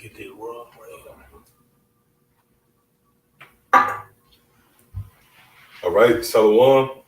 get this world. All right, Shalom.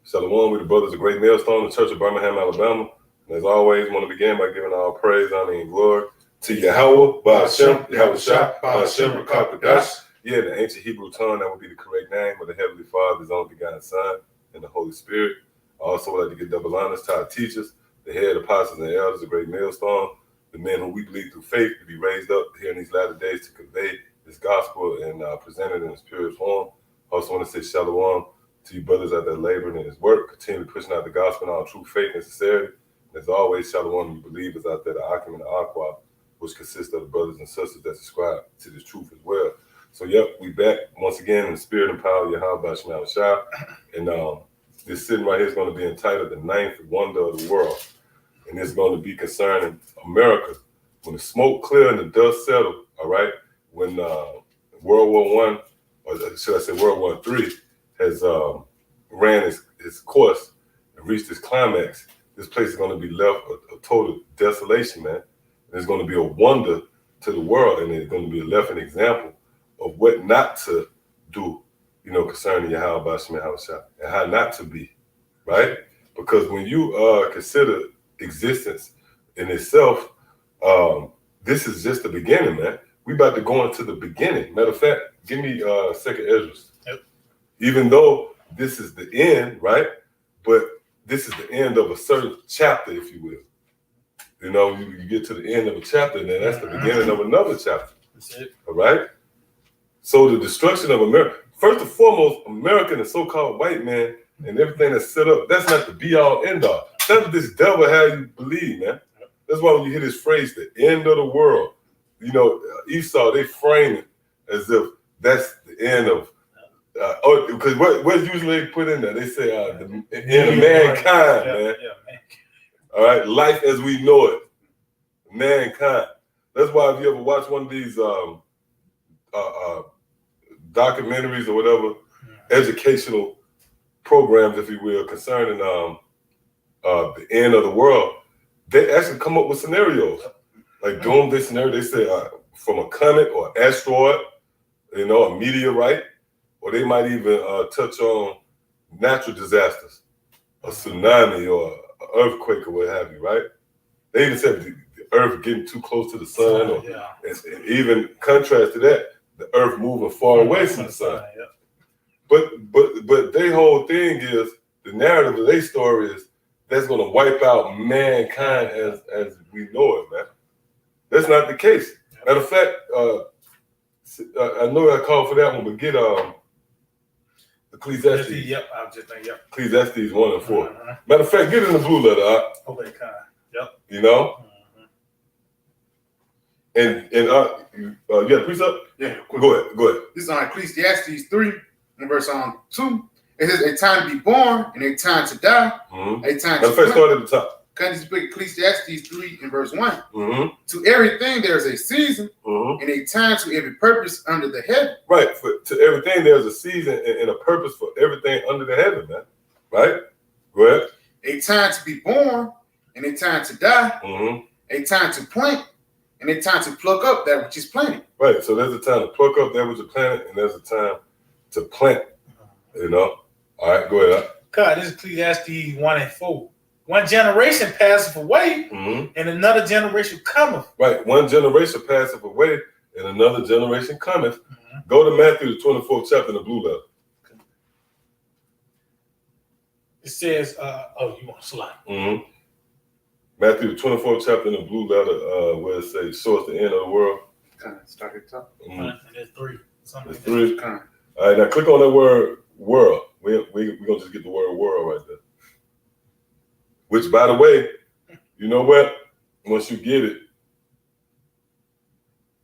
Shalom, we the brothers of Great Millstone, the Church of Birmingham, Alabama. And as always, want to begin by giving all praise, honor, and glory to Yahweh, Ba'ashem, Yahweh Shah, Ba'ashem, Rakakadash. Yeah, the ancient Hebrew tongue, that would be the correct name of the Heavenly Father, His only begotten Son, and the Holy Spirit. I also would like to give double honors to our teachers, the head apostles and elders of Great Millstone, the men who we believe through faith to be raised up here in these latter days to convey this gospel and present it in its purest form. Also want to say shalom to you brothers out there laboring in His work, continue pushing out the gospel in all true faith and sincerity. And as always, shalom to you believers out there, the Akim and the Aqua, which consists of the brothers and sisters that subscribe to this truth as well. So, yep, we back once again in the spirit and power of Yahweh Ba'ashem Shah. And this sitting right here is going to be entitled The Ninth Wonder of the World. And it's going to be concerning America. When the smoke cleared and the dust settled, all right, when World War I, or should I say World War III, has ran its course and reached its climax, this place is going to be left a total desolation, man. And it's going to be a wonder to the world, and it's going to be left an example of what not to do, you know, concerning Yahweh Ba'ashem Shah, and how not to be, right? Because when you consider existence in itself, this is just the beginning, man. We about to go into the beginning. Matter of fact, give me Second Esdras. Yep. Even though this is the end, right? But this is the end of a certain chapter, if you will. You know, you get to the end of a chapter, and then that's the beginning of another chapter. That's it. All right? So the destruction of America, first and foremost, America and the so-called white man and everything that's set up, that's not the be-all, end-all. That's what this devil had you believe, man. That's why when you hear this phrase, the end of the world, you know, Esau, they frame it as if that's the end of, because what usually they put in there? They say the end of mankind, man. Yeah, man. All right, life as we know it, mankind. That's why if you ever watch one of these documentaries or whatever, educational programs, if you will, concerning the end of the world, they actually come up with scenarios. Like doomsday scenario, they say from a comet or asteroid, you know, a meteorite, or they might even touch on natural disasters, a tsunami or an earthquake or what have you, right? They even said the earth getting too close to the sun, or and even contrast to that, the earth moving far away from the sun. But their whole thing is, the narrative of their story is that's going to wipe out mankind as we know it, man. That's not the case. Matter of fact, I know I called for that one, but get Ecclesiastes. Yep, I was just thinking, yep. Ecclesiastes 1 and 4. Matter of fact, get it in the blue letter. Okay, kind. Yep. You know? And you got a precept? Yeah, Go ahead. This is on Ecclesiastes 3 and verse 2. It says, a time to be born and a time to die. A time to start at the top. Ecclesiastes 3 and verse 1. To everything there is a season and a time to every purpose under the heaven. Right. To everything there's a season and a purpose for everything under the heaven, man. Right? Go ahead. A time to be born and a time to die. A time to plant and a time to pluck up that which is planted. Right. So there's a time to pluck up that which is planted, and there's a time to plant. You know? All right, go ahead. God, this is Ecclesiastes 1 and 4. One generation passeth away, and another generation cometh. Right, one generation passeth away, and another generation cometh. Go to Matthew, the 24th chapter in the blue letter. It says, you want to slide. Matthew, the 24th chapter in the blue letter, where it says, show us the end of the world. Start at the top. And there's 3. There's 3. All right, now click on that word world. We're going to just get the word world right there. Which, by the way, you know what? Once you get it,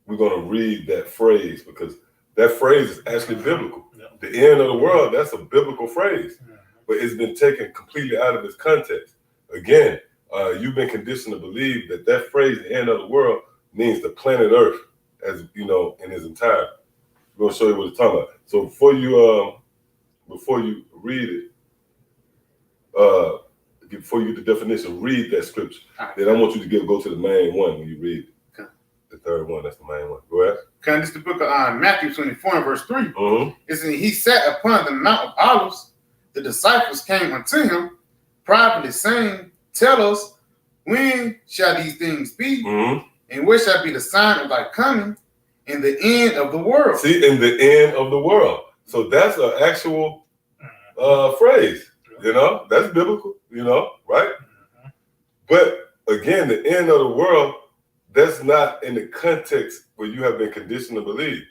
we're going to read that phrase, because that phrase is actually biblical. The end of the world, that's a biblical phrase, but it's been taken completely out of its context. Again, you've been conditioned to believe that phrase, the end of the world, means the planet Earth, as you know, in its entirety. We're going to show you what it's talking about. So before you read it, before you get the definition, read that scripture. Then I want you to go to the main one when you read it. the third one. That's the main one. Go ahead. Okay, this is the book of Matthew 24 and verse 3. Mm-hmm. It says, he sat upon the Mount of Olives. The disciples came unto him, privately saying, tell us, when shall these things be? Mm-hmm. And what shall be the sign of thy coming and the end of the world? See, in the end of the world. So that's an actual phrase. You know, that's biblical, you know, right? Mm-hmm. But again, the end of the world, that's not in the context where you have been conditioned to believe.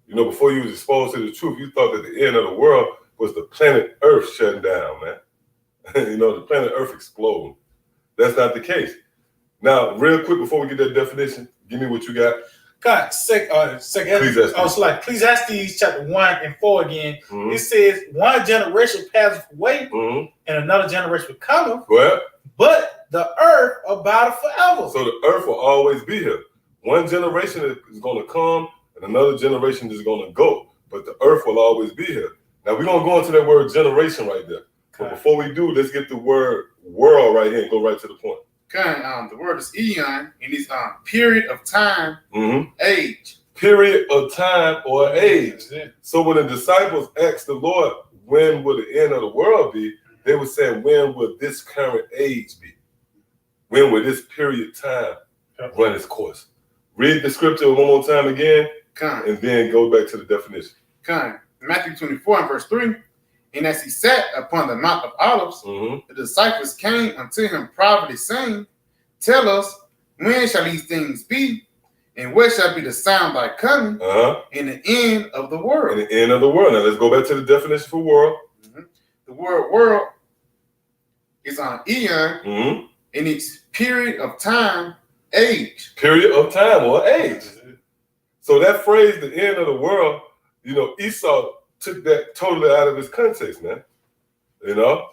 You know, before you was exposed to the truth, you thought that the end of the world was the planet Earth shutting down, man. You know, the planet Earth exploding. That's not the case. Now, real quick, before we get that definition, give me what you got. God, Ecclesiastes chapter 1 and 4 again. Mm-hmm. It says, one generation passeth away, Mm-hmm. and another generation cometh, Well, but the earth abideth forever. so the earth will always be here. One generation is going to come, and another generation is going to go. But the earth will always be here. Now, we're going to go into that word generation right there. But before we do, let's get the word world right here and go right to the point. Okay, the word is eon, and it's period of time, Mm-hmm. age. Period of time or age. That's it. So when the disciples asked the Lord, when will the end of the world be? They were saying, when will this current age be? When will this period of time run its course? Read the scripture one more time again, Okay, and then go back to the definition. okay. Matthew 24 and verse 3. And as he sat upon the Mount of Olives, Mm-hmm. the disciples came unto him privately, saying, tell us, when shall these things be? And what shall be the sound thy coming Uh-huh. and the end of the world? And the end of the world. Now let's go back to the definition for world. Mhm. The word world is on eon, Mm-hmm. and it's period of time, age. Period of time or age. That's it. So that phrase, the end of the world, you know, Esau took that totally out of its context, man. You know,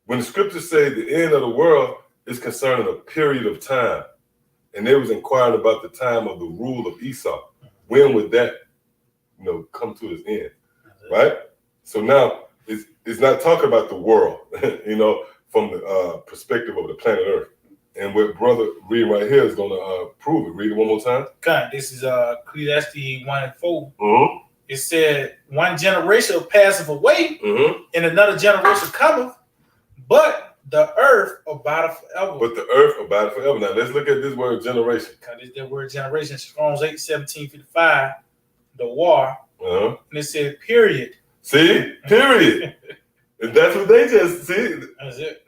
when the scriptures say the end of the world is concerning a period of time, and they was inquiring about the time of the rule of Esau, when would that, you know, come to its end, right? So now it's not talking about the world, you know, from the perspective of the planet Earth. And what brother reading right here is going to prove it. Read it one more time. God, this is Ecclesiastes 1 and 4. Mm-hmm. It said, one generation passeth away, Mm-hmm. and another generation cometh, but the earth abideth forever. But the earth abideth forever. Now let's look at this word generation. God, this that word generation, Strong's 8:1755, the war, Uh-huh. and it said period. See? Period. And that's what they just see. That's it.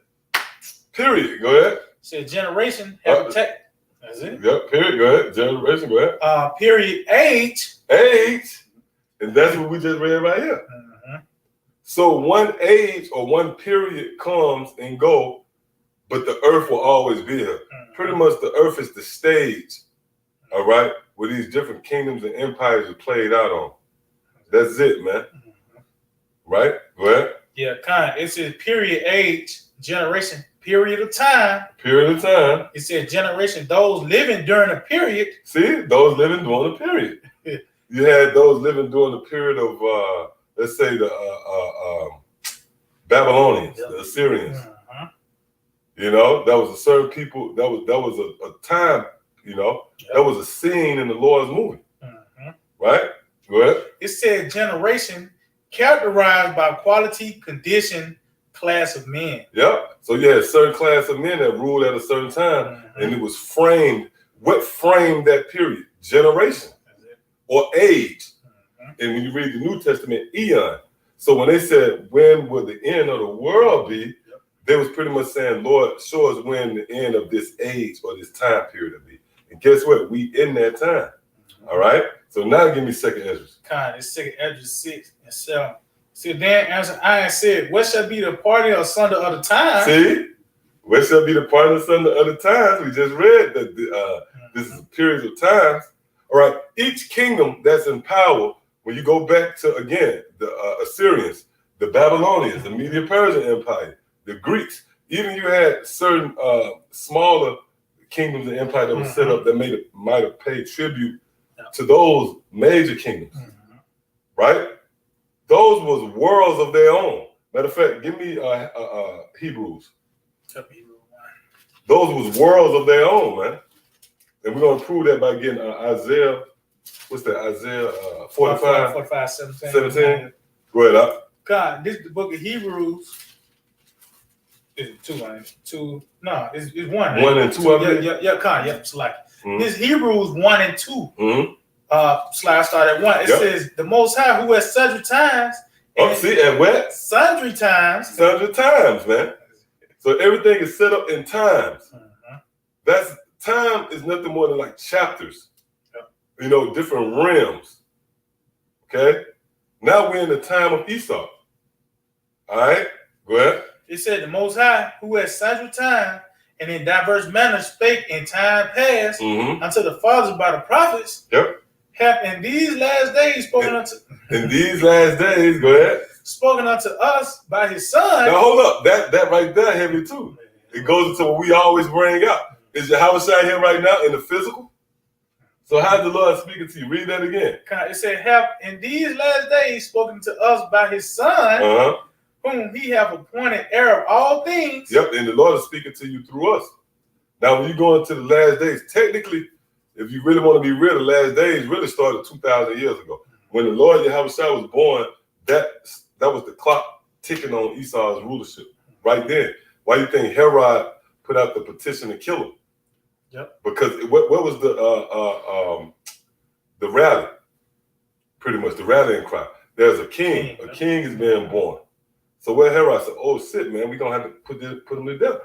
Period. Go ahead. It said generation, habitat. That's it. Yep. Period. Go ahead. Generation. Go ahead. Period, age. Age. And that's what we just read right here. Mm-hmm. So one age or one period comes and go, but the earth will always be here. Mm-hmm. Pretty much the earth is the stage, all right, where these different kingdoms and empires are played out on. That's it, man. Mm-hmm. Right? Go ahead. Yeah, kind. It says period, age, generation, period of time. Period of time. It said generation, those living during a period. See, those living during the period. You had those living during the period of, let's say, the Babylonians, the Assyrians. Mm-hmm. You know, that was a certain people. That was a time. You know, that was a scene in the Lord's movie. Mm-hmm. Right? Go ahead. It said generation characterized by quality, condition, class of men. Yep. So you had a certain class of men that ruled at a certain time, Mm-hmm. and it was framed. What framed that period? Generation or age. Mm-hmm. And when you read the New Testament, eon. So when they said, when will the end of the world be? They was pretty much saying, Lord, show us when the end of this age or this time period will be. And guess what? We in that time. Mm-hmm. All right? So now give me second Ezra. Kind. It's second Ezra 6 and 7. See, then answered I and said, what shall be the party or Sunday of the time? See? What shall be the part of Sunday other times? We just read that this is a period of times. All right. Each kingdom that's in power, when you go back to, again, the Assyrians, the Babylonians, the Medo-Persian Empire, the Greeks, even you had certain smaller kingdoms and empires that were set up that might have paid tribute to those major kingdoms, right? Those was worlds of their own. Matter of fact, give me Hebrews. Those was worlds of their own, man. And we're going to prove that by getting Isaiah, what's that, Isaiah 45? 45, 17. 17? Go ahead, up. God, this is the book of Hebrews. Is it two? Two? No, it's one. Right? 1 and 2 of it? Yeah, God, yeah, select. This Hebrews 1 and 2. Slide start at 1. It says, the Most High, who at sundry times. Oh, see, at what? Sundry times. Sundry times, man. So everything is set up in times. That's time is nothing more than like chapters. You know, different realms. Okay? Now we're in the time of Esau. All right? Go ahead. It said, the Most High, who at sundry times and in diverse manners spake in time past unto the fathers by the prophets, have in these last days spoken unto in these last days, go ahead. Spoken unto us by his son. Now hold up. That right there heavy too. It goes into what we always bring up. Is Yahushua here right now in the physical? So how's the Lord speaking to you? Read that again. It said, have in these last days spoken to us by his son, whom he have appointed heir of all things. Yep, and the Lord is speaking to you through us. Now, when you go into the last days, technically, if you really want to be real, the last days really started 2,000 years ago. When the Lord Yahushua was born, that was the clock ticking on Esau's rulership right then. Why do you think Herod put out the petition to kill him? Because what was the rally? Pretty much the rallying cry. There's a king. A king is being born. So where Herod said, "Oh shit, man, we're gonna have to put him to death."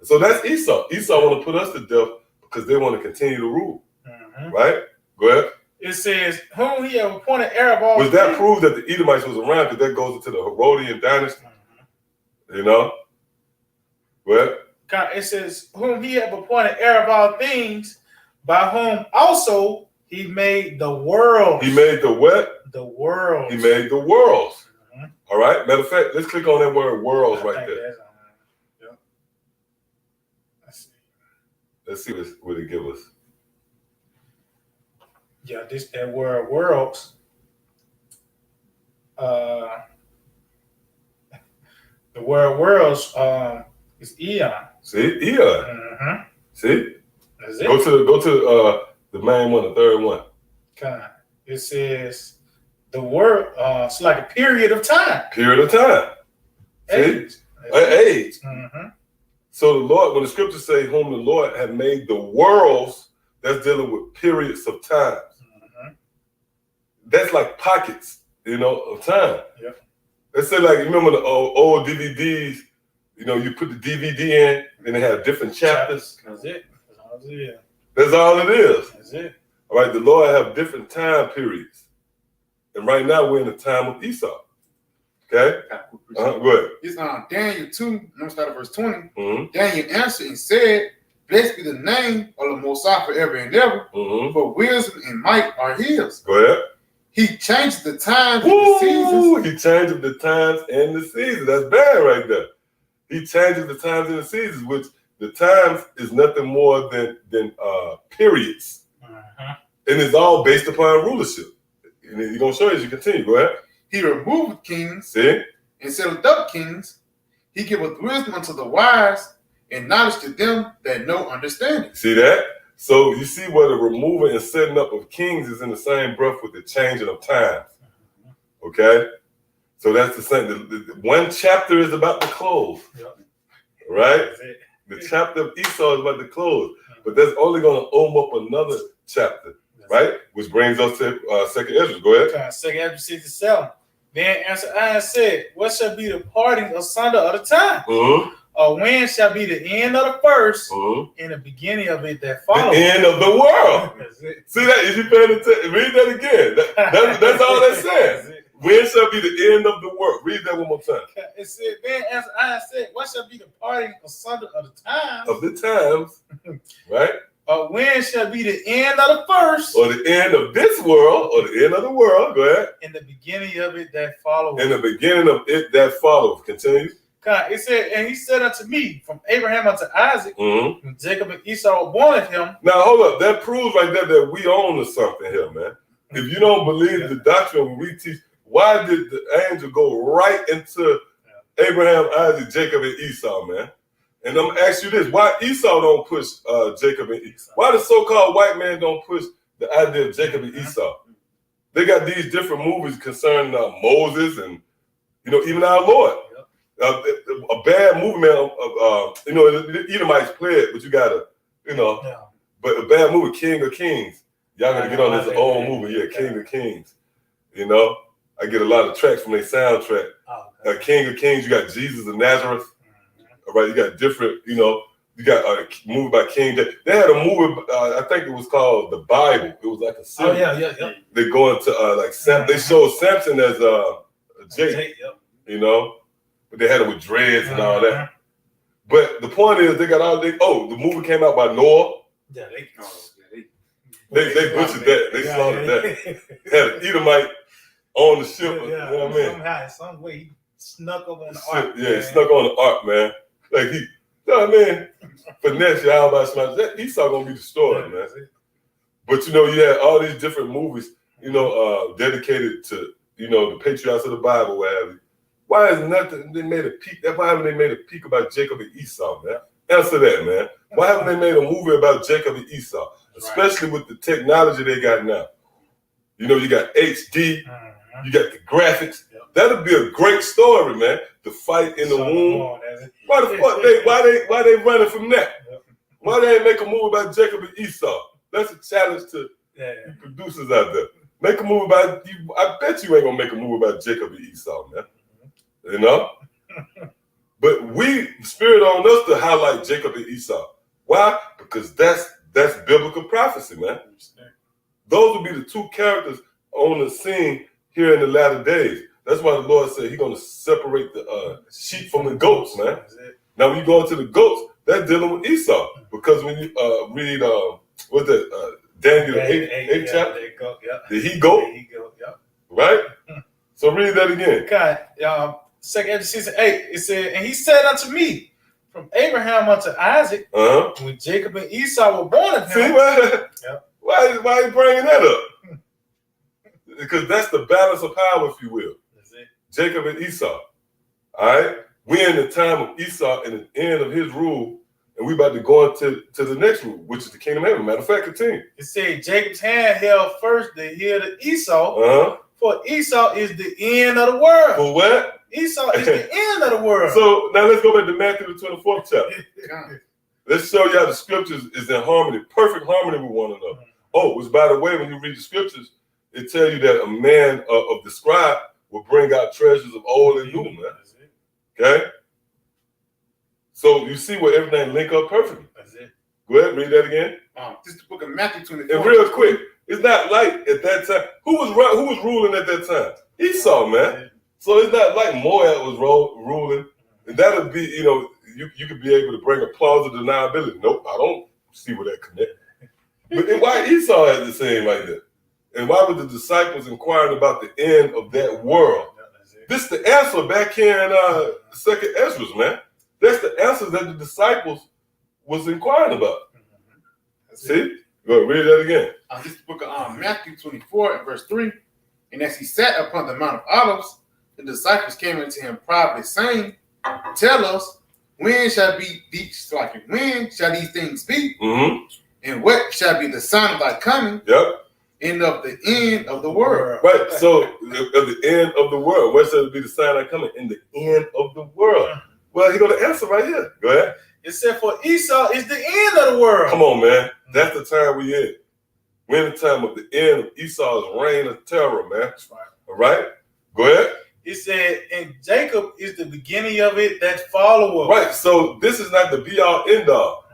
So that's Esau. Esau want to put us to death because they want to continue to rule. Right? Go ahead. It says, whom he have appointed heir of all things. That proves that the Edomites was around because that goes into the Herodian dynasty. You know? Go ahead. It says, whom he have appointed heir of all things, by whom also he made the world. He made the what? The world. He made the worlds. All right. Matter of fact, let's click on that word worlds right there. Let's see what it give us. Yeah, that word worlds. The word worlds is eon. See, eon. See? That's it. Go to the main one, the third one. It says the word. It's like a period of time. Period of time. Age. Age. So the Lord, when the scriptures say, "Whom the Lord had made the worlds," that's dealing with periods of time. That's like pockets, you know, of time. Let's say, like, you remember the old DVDs. You know, you put the DVD in, and they have different chapters. That's it. That's all it is. That's it. All right, the Lord have different time periods. And right now we're in the time of Esau. Okay? Go ahead. It's Daniel 2, I'm going to start at verse 20. Daniel answered and said, "Blessed be the name of the Most High forever and ever, for wisdom and might are his." Go ahead. He changed the times and the seasons. He changed the times and the seasons. That's bad right there. He changes the times and the seasons, which the times is nothing more than periods. And it's all based upon rulership. And he's going to show you as you continue. Go ahead. He removed kings. See? And settled up kings. He giveth wisdom unto the wise and knowledge to them that know understanding. See that? So you see where the removing and setting up of kings is in the same breath with the changing of times. Okay? So that's the same. The one chapter is about to close. Right? The chapter of Esau is about to close. But that's only going to open up another chapter. Right? Which brings us to 2nd Ezra. Go ahead. 2nd Ezra 6-7. Then answered I and said, what shall be the parting asunder of the time? Or when shall be the end of the first and the beginning of it that follows? The end of the world. See that? If you pay attention, read that again. That's all that says. When shall be the end of the world? Read that one more time. It said, then answered I and said, what shall be the parting asunder of the times? Of the times. Right? When shall be the end of the first? Or the end of this world, or the end of the world. Go ahead. And the beginning of it that follows. And the beginning of it that follows. Continue. It said, and he said unto me, from Abraham unto Isaac, and Jacob and Esau were born of him. Now hold up, that proves right there that we own to something here, man. If you don't believe the doctrine we teach, why did the angel go right into Abraham, Isaac, Jacob, and Esau, man? And I'm gonna ask you this: why Esau don't push Jacob and Esau? Why the so-called white man don't push the idea of Jacob and Esau? They got these different movies concerning Moses and even our Lord. A bad movie, man. The Edomites play it, but you gotta, But a bad movie, King of Kings. Y'all gotta get on this old movie, King of Kings. I get a lot of tracks from their soundtrack. King of Kings, you got Jesus of Nazareth. All right, you got different, you got a movie by King James. They had a movie, I think it was called The Bible. It was like a series. Oh, yeah. They go into, they showed Samson as Jake, but they had it with dreads and all that. But the point is, they got all, the movie came out by Noah. Yeah, they butchered that. They slaughtered that. Had an Edomite on the ship. You know what I mean? Somehow, some way, he snuck up on the ark. Yeah, he snuck on the ark, man. Like you know what I mean? Finesse you out by somebody. That Esau gonna be destroyed, man. But you had all these different movies, dedicated to the patriarchs of the Bible, what have you. Why is nothing? They made a peak. Why haven't they made a peak about Jacob and Esau, man? Answer that, man. Why haven't they made a movie about Jacob and Esau, especially with the technology they got now? You got HD, you got the graphics. That'd be a great story, man. The fight in the womb. Why the fuck why they running from that? Why they ain't make a movie about Jacob and Esau? That's a challenge to you producers out there. Make a movie about you. I bet you ain't gonna make a movie about Jacob and Esau, man. But the Spirit on us to highlight Jacob and Esau. Why? Because that's biblical prophecy, man. Those will be the two characters on the scene here in the latter days. That's why the Lord said He's going to separate the sheep from the goats, man. Now, when you go into the goats, that's dealing with Esau. Because when you read, Daniel 8 chapter, did he go? Right? So read that again. God, 2nd Ezra 6 and 8, it said, and he said unto me, from Abraham unto Isaac, when Jacob and Esau were born of him. See, why are you bringing that up? Because that's the balance of power, if you will. Jacob and Esau. All right? We're in the time of Esau and the end of his rule, and we're about to go into the next rule, which is the kingdom of heaven. Matter of fact, continue. It said Jacob's hand held first the heel of Esau, for Esau is the end of the world. For what? Esau is the end of the world. So now let's go back to Matthew the 24th chapter. Let's show y'all the scriptures is in harmony, perfect harmony with one another. Oh, which by the way, when you read the scriptures, it tells you that a man of the scribe will bring out treasures of old and new, man. Okay? So you see where everything link up perfectly. That's it. Go ahead, read that again. This is the book of Matthew 24. And real quick, it's not like at that time. Who was ruling at that time? Esau, man. So it's not like Moab was ruling. And that would be, you could be able to bring a plausible deniability. Nope, I don't see where that connects. But then why Esau had the same like that? And why were the disciples inquiring about the end of that world? This is the answer back here in 2nd Ezra, man. That's the answer that the disciples was inquiring about. See? Go ahead, read that again. This is the book of Matthew 24 and verse 3. And as he sat upon the Mount of Olives, the disciples came unto him privately, saying, tell us, when shall these things be? And what shall be the sign of thy coming? And of the end of the world. Right. So of the end of the world. Where shall it be the sign of coming? In the end of the world. Well, he's going to answer right here. Go ahead. It said, for Esau is the end of the world. Come on, man. That's the time we in. We're in the time of the end of Esau's reign of terror, man. That's right. All right? Go ahead. It said, and Jacob is the beginning of it that followeth. Right. So this is not the be-all, end-all.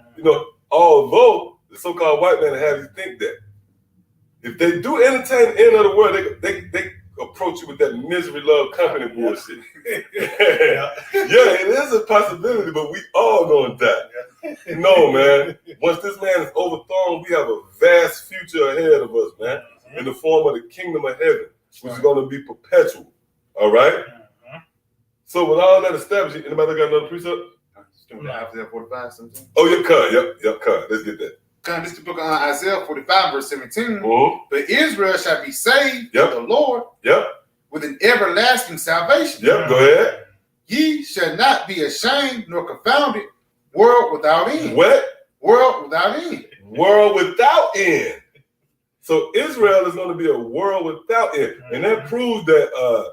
Although the so-called white man have you think that. If they do entertain the end of the world, they approach you with that misery love company bullshit. It is a possibility, but we all gonna die. No, man. Once this man is overthrown, we have a vast future ahead of us, man. In the form of the kingdom of heaven, which is gonna be perpetual. All right? So with all that established, anybody got another precept? Isaiah 45, 17. Oh, yep, cut. Let's get that. This is the book of Isaiah 45, verse 17. But Israel shall be saved of the Lord with an everlasting salvation. Go ahead. Ye shall not be ashamed nor confounded, World without end. What? World without end. World without end. So Israel is going to be a world without end. And that proves that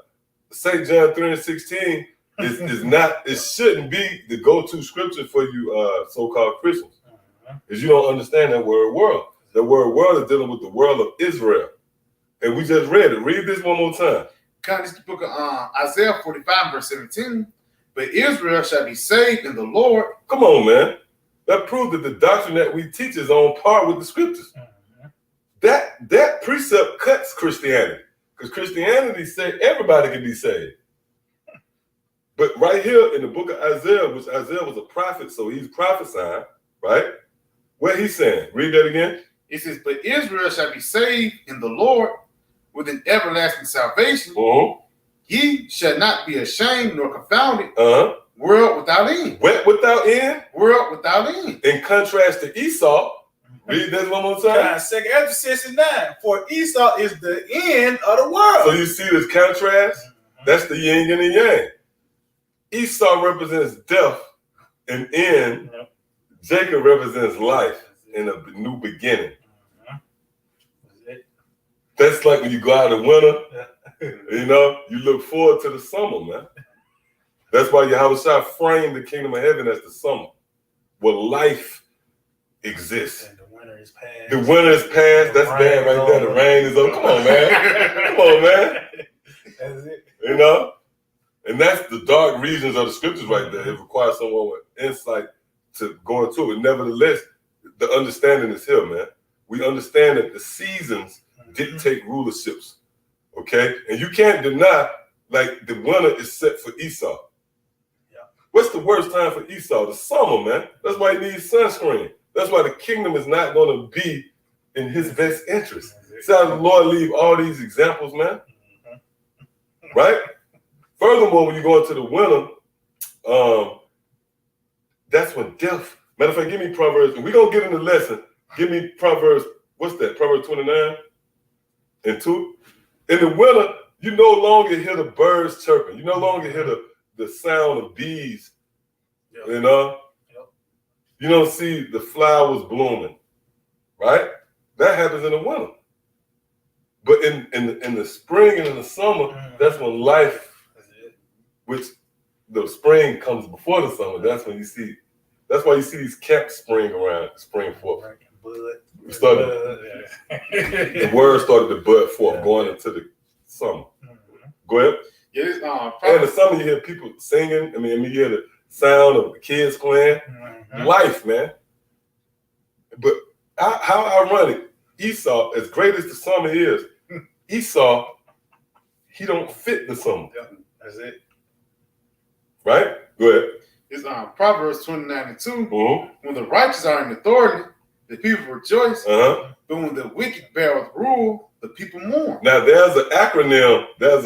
St. John 3:16 is not, it shouldn't be the go-to scripture for you so-called Christians. Because you don't understand that word world. The word world is dealing with the world of Israel. And we just read it. Read this one more time. This the book of Isaiah 45, verse 17. But Israel shall be saved in the Lord. Come on, man. That proves that the doctrine that we teach is on par with the scriptures. That precept cuts Christianity. Because Christianity said everybody can be saved. But right here in the book of Isaiah, which Isaiah was a prophet, so he's prophesying, right? What he's saying? Read that again. It says, but Israel shall be saved in the Lord with an everlasting salvation. Ye shall not be ashamed nor confounded. World without end. What without end? World without end. In contrast to Esau, read that one more time. Second Ezra 69. For Esau is the end of the world. So you see this contrast? That's the yin and the yang. Esau represents death and end. Jacob represents life and a new beginning. That's like when you go out in winter, you know, you look forward to the summer, man. That's why Yahushua framed the kingdom of heaven as the summer, where life exists. And the winter is past. The winter is past. That's bad right there. The rain is over. Come on, man. Come on, man. That's it. You know? And that's the dark regions of the scriptures right there. It requires someone with insight to go into it. Nevertheless, the understanding is here, man. We understand that the seasons dictate rulerships, okay? And you can't deny, like, the winter is set for Esau. What's the worst time for Esau? The summer, man. That's why he needs sunscreen. That's why the kingdom is not going to be in his best interest. See how the Lord leave all these examples, man? Right? Furthermore, when you go into the winter, that's when death. Matter of fact, give me Proverbs. And we're going to get in the lesson. Give me Proverbs. What's that? Proverbs 29 and 2. In the winter, you no longer hear the birds chirping. You no longer hear the sound of bees. You know? You don't see the flowers blooming. Right? That happens in the winter. But in the spring and in the summer, that's when life, which the spring comes before the summer. That's when you see. That's why you see these camps spring forth. The word started to bud forth, going into the summer. Go ahead. In the summer, you hear people singing. I mean, you hear the sound of the kids playing. Life, man. But how ironic, Esau, as great as the summer is, Esau, he don't fit the summer. That's it. Right? Go ahead. It's Proverbs 29 and 2. When the righteous are in authority, the people rejoice. But when the wicked beareth rule, the people mourn. Now there's an acronym. There's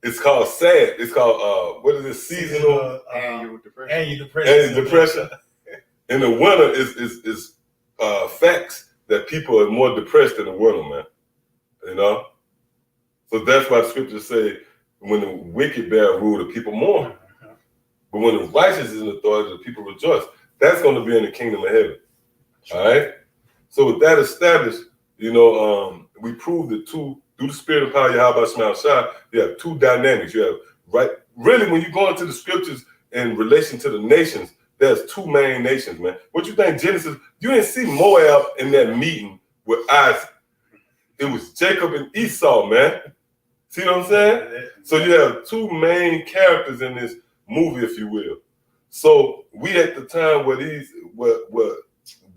it's called SAD. It's called what is it? Seasonal annual depression. Annual depression. In the winter is facts that people are more depressed in the winter, man. You know? So that's why the scriptures say when the wicked bear rule, the people mourn. But when the righteous is in authority, the people rejoice. That's going to be in the kingdom of heaven. All right? So with that established, you know, we proved that through the spirit of power, Yahweh Shema Shai, you have two dynamics. You have, right? Really, when you go into the scriptures in relation to the nations, there's two main nations, man. What you think, Genesis? You didn't see Moab in that meeting with Isaac. It was Jacob and Esau, man. See what I'm saying? So you have two main characters in this movie, if you will. So we at the time where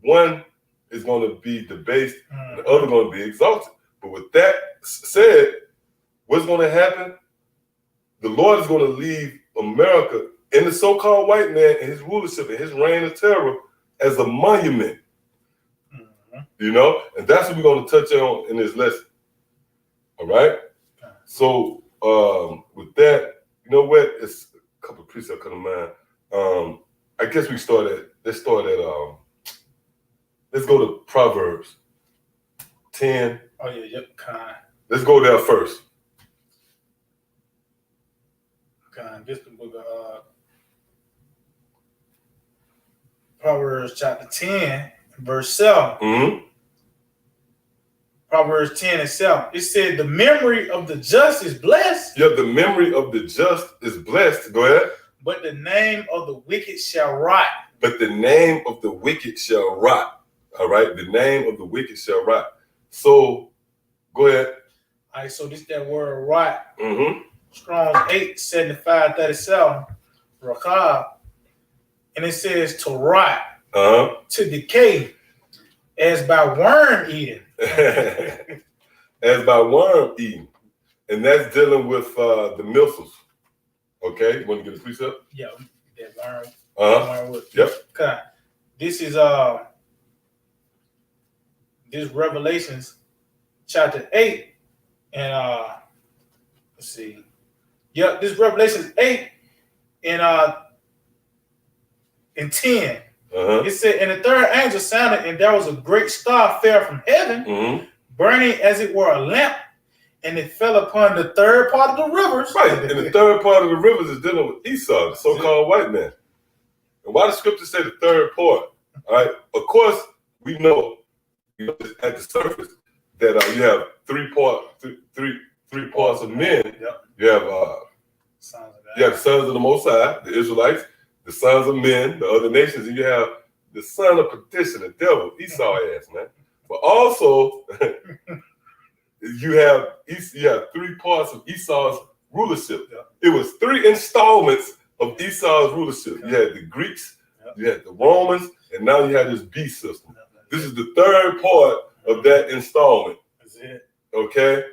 one is going to be debased, and the other going to be exalted. But with that said, what's going to happen? The Lord is going to leave America and the so-called white man and his rulership and his reign of terror as a monument. You know? And that's what we're going to touch on in this lesson. All right? So with that, you know what? It's a couple of precepts come to mind. I guess let's go to Proverbs 10. Oh, yeah, yep. Let's go there first. This is the book of Proverbs chapter 10, verse 7. Mm-hmm. Proverbs 10 and 7. It said, the memory of the just is blessed. Yeah, the memory of the just is blessed. Go ahead. But the name of the wicked shall rot. But the name of the wicked shall rot. All right. The name of the wicked shall rot. So go ahead. All right, so this that word rot. Mm-hmm. Strong's 87537. Rakab. And it says to rot, to decay, as by worm eating. As by worm eating. And that's dealing with the missiles. Okay, you want to get a precept? Yeah, that worm. Wormwood. Yep. Okay. This is this Revelations chapter 8. And let's see. Yep, this Revelations 8 and 10. It said, and the third angel sounded, and there was a great star fell from heaven, burning as it were a lamp, and it fell upon the third part of the rivers. Right, and the third part of the rivers is dealing with Esau, the so-called white man. And why the scripture say the third part? All right, of course, we know, at the surface that you have three parts of men. Yep. You have the sons of the Most High, the Israelites, the sons of men, the other nations, and you have the son of perdition, the devil, Esau ass, man. But also, you have three parts of Esau's rulership. Yep. It was 3 installments of Esau's rulership. Yep. You had the Greeks, you had the Romans, and now you have this beast system. This is the third part of that installment. That's it. Okay?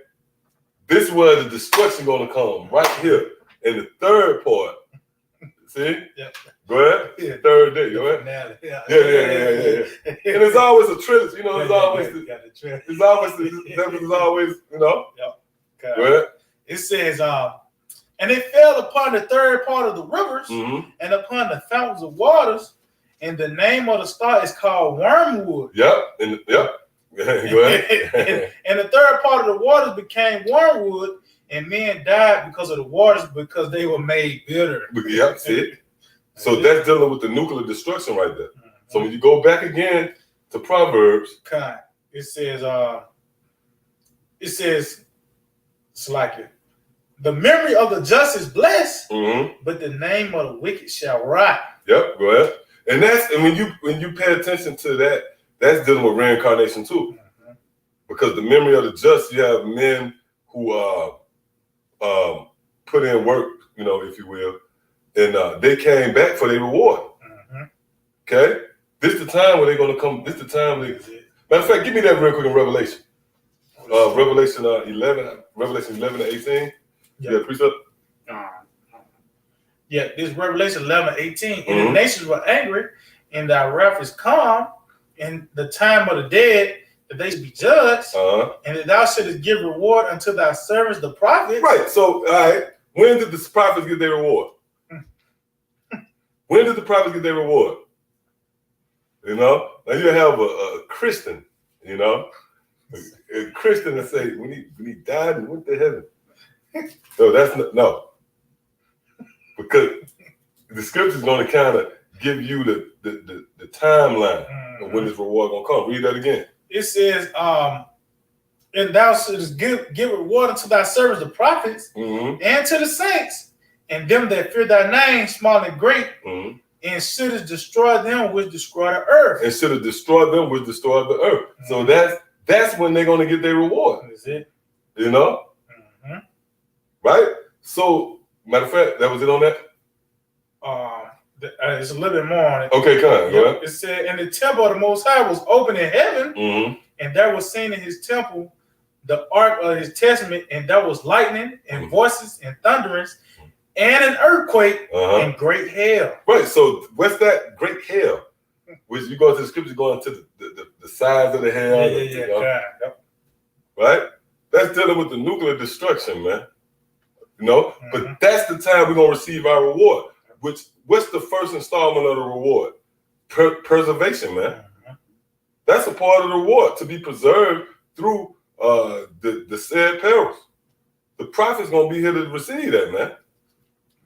This is where the destruction going to come, right here. In the third part. See? Yep. Go ahead. Yeah. Third day. Go ahead. Yeah. And it's always a trilogy, you know. There's always you know. Yep. Okay. Go ahead. It says, and it fell upon the third part of the rivers and upon the fountains of waters, and the name of the star is called Wormwood. Yep. Go ahead. And the third part of the waters became wormwood, and men died because of the waters, because they were made bitter. Yep, see? So that's dealing with the nuclear destruction right there. So when you go back again to Proverbs, it says, it's like it. The memory of the just is blessed, but the name of the wicked shall rot. Yep, go ahead. And when you pay attention to that, that's dealing with reincarnation too. Because the memory of the just, you have men who put in work, you know, if you will, and they came back for their reward. Okay? This is the time where they're going to come. This is the time. Matter of fact, give me that real quick in Revelation. Revelation 11 and 18. Yeah, precept. Yeah, this Revelation 11:18. And the nations were angry, and thy wrath is come, and the time of the dead, that they should be judged, and that thou shouldest give reward unto thy servants, the prophets. Right. So, all right. When did the prophets get their reward? When did the prophets get their reward? You know, now you have a Christian, you know, a Christian that say when he died and went to heaven. No, that's no. Because the scripture is going to kind of give you the timeline of when this reward going to come. Read that again. It says, and thou shouldest give reward unto thy servants, the prophets, and to the saints, and them that fear thy name, small and great, and shouldest destroy them which destroy the earth. And should have destroyed them which destroyed the earth. So that's when they're going to get their reward. That's it. You know? Right? So, matter of fact, that was it on that? It's a little bit more on it. Okay, come on. Go ahead. It said, and the temple of the Most High was open in heaven, and there was seen in his temple the ark of his testament, and there was lightning and voices and thunderings and an earthquake and great hail. Right. So what's that great hail? Which you go to the scripture going to the size of the hail. Yeah. Right? That's dealing with the nuclear destruction, man. You know? But that's the time we're gonna receive our reward. What's the first installment of the reward? Preservation, man. That's a part of the reward, to be preserved through the said perils. The prophet's gonna be here to receive that, man.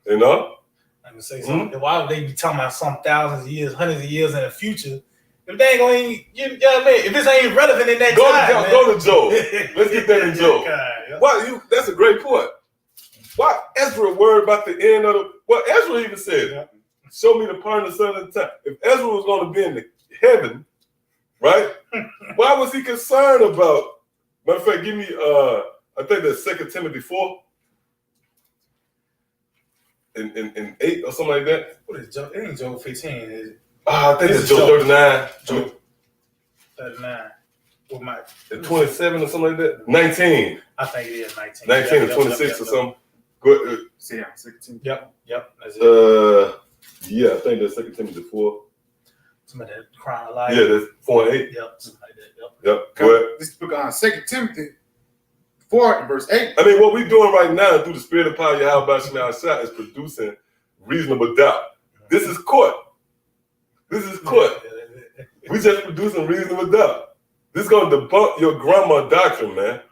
You know? Let me say something. Why would they be talking about some thousands of years, hundreds of years in the future? If they ain't gonna, you know what I mean? If this ain't relevant in that time, go to Job. Let's get that in Job. Why that's a great point. Why Ezra worried about the end of the? Well, Ezra even said, "Show me the part of the sun of the time." If Ezra was going to be in the heaven, right? Why was he concerned about? Matter of fact, give me. I think that's 2 Timothy 4. In 8 or something like that. What is Job? It ain't Job 15, is it? I think it's Job 39. Job 39. What my 27 or something like that. 19. I think it is 19. 19 or 26 or something. Good. See, yeah, 16. Yep. That's it. Yeah, I think that's 2 Timothy 4. Some of that crying alive. Yeah, that's 4 and 8. Yep, something like that. Yep. Go ahead. This book on 2 Timothy 4 and verse 8. I mean, what we're doing right now through the spirit of power, Yahweh Shah, is producing reasonable doubt. This is court. We just producing reasonable doubt. This is going to debunk your grandma doctrine, man.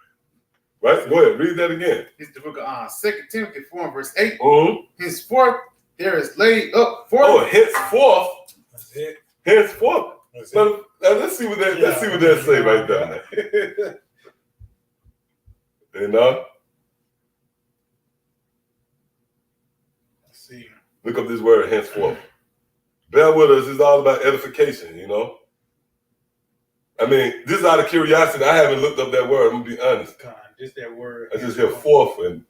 Right? Go ahead. Read that again. This is the book of 2 Timothy 4 and verse 8. Mm-hmm. Henceforth, there is laid up for henceforth. That's it. Henceforth. That's Now, let's see what that say right there, man. You know? Let's see. Look up this word, henceforth. Bear with us. It's all about edification, you know? I mean, this is out of curiosity. I haven't looked up that word. I'm going to be honest. God, just that word. I just hear forth and...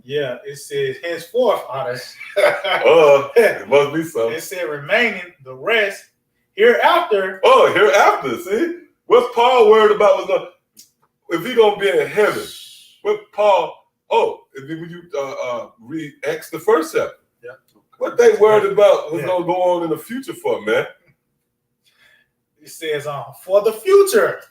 Yeah, it says henceforth, honest. It must be something. It said remaining, the rest, hereafter. Oh, hereafter, see? What's Paul worried about was going if he going to be in heaven? What Paul... Oh, when you read Acts, the first chapter. Yeah. What they worried about what's going to go on in the future for, man? It says, for the future.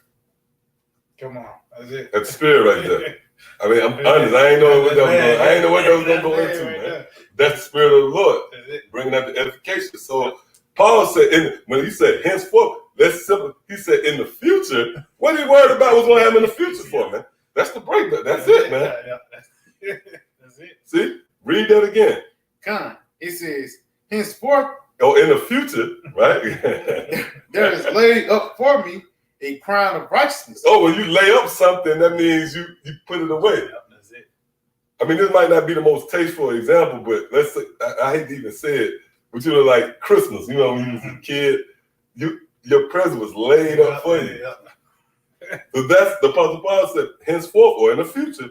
Come on, that's it. That's the spirit right there. I mean, I'm honest. I ain't know what that was going. I ain't know what that was going to go into, man. That's the spirit of the Lord, bringing out the edification. So Paul said, when he said henceforth, that's simple. He said in the future. What he worried about was going to happen in the future for, man? That's the breakdown. That's it, man. That's it. See, read that again. Con. It says henceforth. Oh, in the future, right? There is laid up for me a crown of righteousness. Oh, when you lay up something, that means you put it away. Yep, that's it. I mean, this might not be the most tasteful example, but let's say, I hate to even say it, but you know, like Christmas, you know, when you was a kid, your present was laid up for you. So that's the Apostle Paul said, henceforth, or in the future,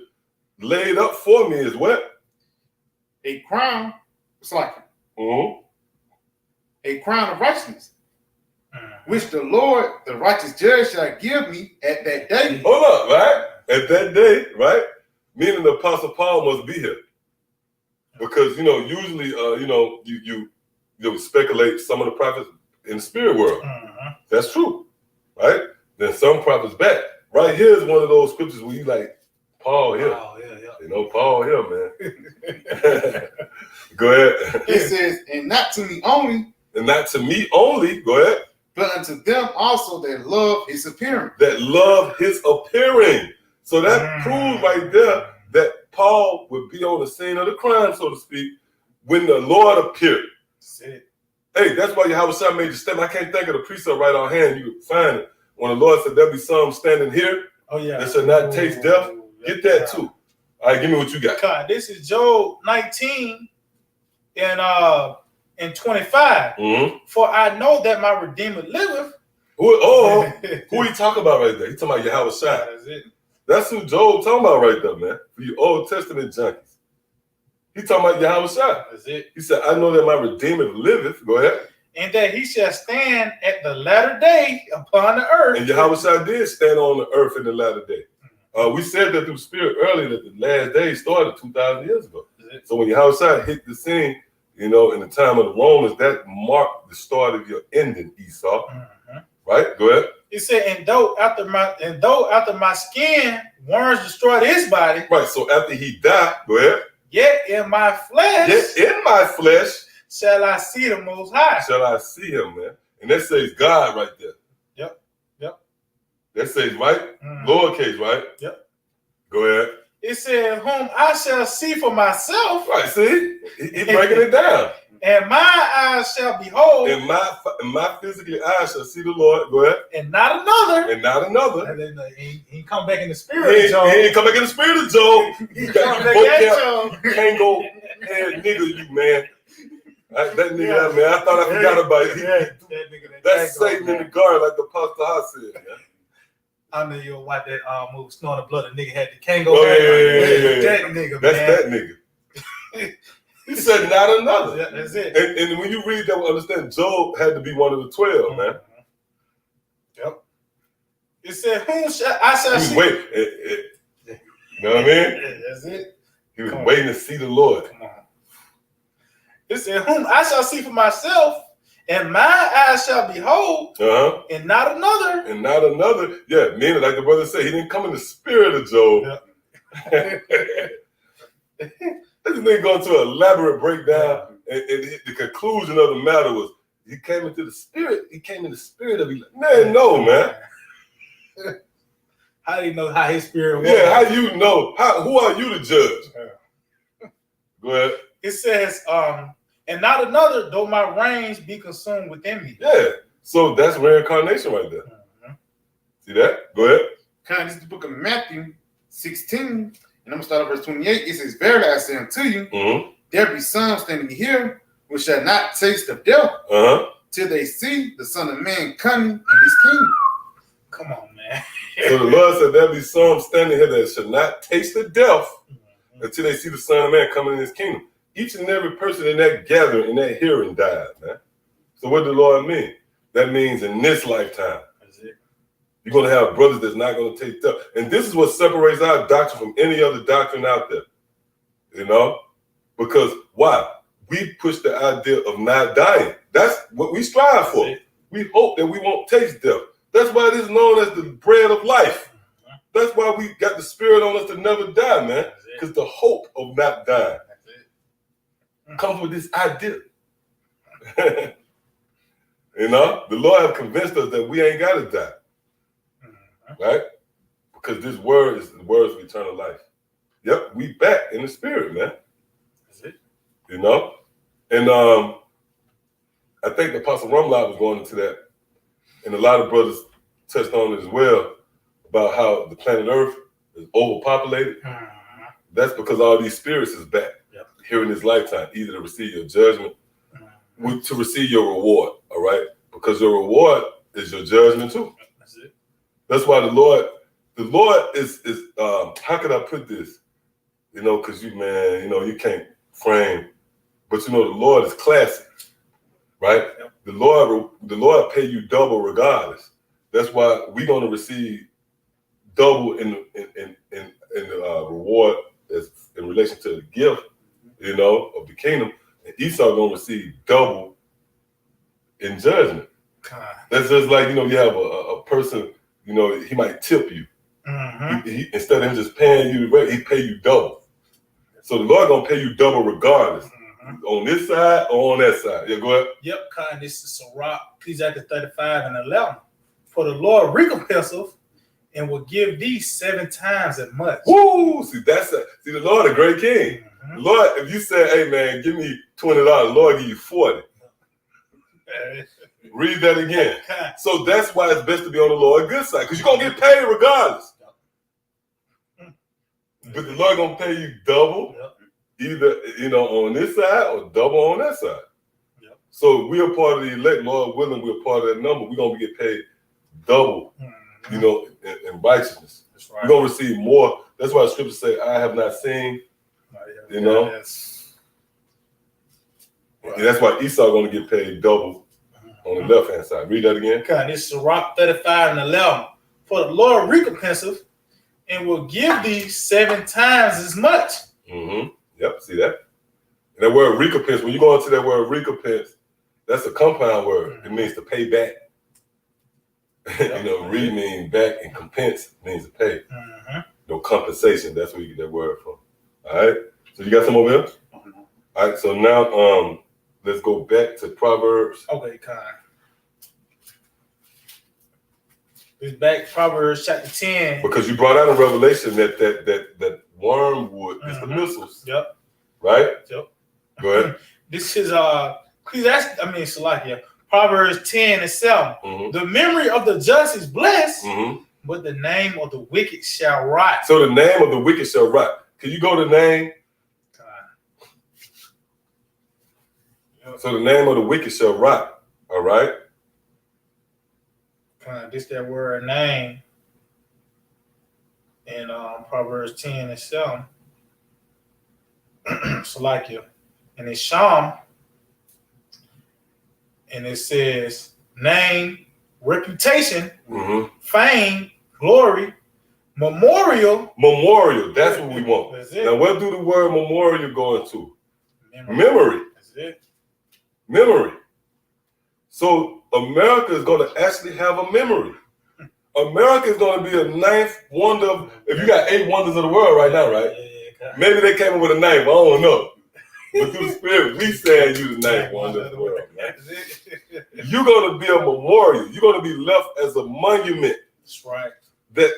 laid up for me is what? A crown, it's like a crown of righteousness, which the Lord, the righteous judge, shall give me at that day. Hold up, right? At that day, right? Meaning the Apostle Paul must be here. Because, you know, usually, you speculate some of the prophets in the spirit world. That's true, right? Then some prophets back. Right here is one of those scriptures where you like, Paul here. Oh, yeah. You know, Paul here, man. Go ahead. It says, and not to me only. And not to me only, go ahead. But unto them also that love his appearing. That love his appearing. So that proves right there that Paul would be on the scene of the crime, so to speak, when the Lord appeared. That's it. Hey, that's why Yahweh Shah made you step. I can't think of the precept right on hand. You can find it. When the Lord said, there'll be some standing here that shall not taste death. Get that too. All right, give me what you got. God, this is Job 19 and 25. For I know that my Redeemer liveth. Who he talking about right there? He talking about Yahweh Shah. That's it. That's who Job talking about right there, man. For you Old Testament junkies. He talking about Yahweh Shah. That's it. He said, I know that my Redeemer liveth. Go ahead. And that he shall stand at the latter day upon the earth. And Yahweh Shah did stand on the earth in the latter day. We said that through the spirit earlier that the last day started 2,000 years ago. So when Yahweh Shah hit the scene, you know, in the time of the Romans, that marked the start of your ending, Esau. Right? Go ahead. He said, and though after my skin worms destroyed his body. Right. So after he died, go ahead. Yet in my flesh. Shall I see the Most High. Shall I see him, man? And that says God right there. Yep. That says right? Lowercase, right? Yep. Go ahead. It says, whom I shall see for myself. Right, see? He breaking it down. And my eyes shall behold. And my physically eyes shall see the Lord. Go ahead. And not another. And not another. And then, he come back in the spirit of Job. He ain't come back in the spirit of Job. He come back at Job. Kango head nigga, you man. That nigga, man, I thought I forgot about it. That's Satan in the garden, like the Apostle Hot said, man. I know you'll watch that movie, Snoring the Blood. The nigga had the Kango. Oh, yeah. That nigga, That's man. that nigga. He said not another. Yeah, that's it. And when you read that, we understand Job had to be one of the 12, man. Yep. It said, whom shall I shall see? Wait. You know what I mean? That's it. He was waiting to see the Lord. Come on. It said, whom I shall see for myself, and my eyes shall behold, and not another. And not another. Yeah, meaning, like the brother said, he didn't come in the spirit of Job. Yeah. This nigga going to an elaborate breakdown, and the conclusion of the matter was he came into the spirit. He came in the spirit of man. No, man. How do you know how his spirit was? Yeah, how you know? Who are you to judge? Go ahead. It says, and not another, though my reins be consumed within me. Yeah. So that's reincarnation right there. See that? Go ahead. This is the book of Matthew 16, and I'm gonna start at verse 28. It says, verily I say unto you, there be some standing here which shall not taste of death till they see the Son of Man coming in his kingdom. Come on, man. So the Lord said there be some standing here that shall not taste the death until they see the Son of Man coming in his kingdom. Each and every person in that gathering, in that hearing died, man. So what did the Lord mean? That means in this lifetime. That's it. You're going to have brothers that's not going to take death. And this is what separates our doctrine from any other doctrine out there. You know? Because why? We push the idea of not dying. That's what we strive for. We hope that we won't taste death. That's why it is known as the bread of life. That's why we got the spirit on us to never die, man. Because the hope of not dying comes with this idea. You know, the Lord has convinced us that we ain't got to die. Right? Because this word is the words of eternal life. Yep, we back in the spirit, man. That's it. You know? And I think the Apostle Rumlock was going into that. And a lot of brothers touched on it as well about how the planet Earth is overpopulated. That's because all these spirits is back here in this lifetime, either to receive your judgment, to receive your reward, all right? Because your reward is your judgment too. That's it. That's why the Lord is how could I put this? You know, because you can't frame, but the Lord is classy, right? Yep. The Lord pay you double regardless. That's why we're gonna receive double in the reward as in relation to the gift, of the kingdom, and Esau gonna receive double in judgment. God. That's just like you have a person, he might tip you. He instead of him just paying you the rate, he pay you double. So the Lord gonna pay you double regardless. On this side or on that side. Yeah, go ahead. Yep, kind. This is Sirach, Ecclesiastes 35:11. For the Lord recompenseth and will give thee 7 times as much. Woo! See, the Lord a great king. The Lord, if you say, hey man, give me $20, the Lord give you 40. Read that again. So that's why it's best to be on the Lord's good side, because you're gonna get paid regardless. But the Lord gonna pay you double, either on this side or double on that side. So we are part of the elect, Lord willing, we're part of that number. We're gonna get paid double, in righteousness. That's right. We're gonna receive more. That's why the scriptures say, I have not seen, And that's why Esau gonna get paid double on the left hand side. Read that again. Okay, this is Sirach 35:11. For the Lord recompenseth and will give thee 7 times as much. Yep, see that? And that word recompense, when you go into that word recompense, that's a compound word. It means to pay back. Re means back, and compense means to pay. No compensation. That's where you get that word from. All right. So you got some over here? All right. So now let's go back to Proverbs. Okay, kind. It's back Proverbs chapter 10. Because you brought out a revelation that wormwood. It's the missiles. Yep. Right? Yep. Go ahead. This is Salakia. Proverbs 10:7. The memory of the just is blessed, but the name of the wicked shall rot. So the name of the wicked shall rot. Can you go to name? So the name of the wicked shall rot. All right. This that word name in Proverbs 10:7. Salakia. And it's Sham. And it says name, reputation, fame, glory, memorial. Memorial. That's what we want. That's it. Now, where do the word memorial go into? Memory. That's it. Memory. So America is going to actually have a memory. America is going to be a ninth wonder. If you got 8 wonders of the world right now, right? Maybe they came up with a ninth. I don't know. But through the Spirit, we saying you the ninth wonder of the world, man. You're going to be a memorial. You're going to be left as a monument. That's right. That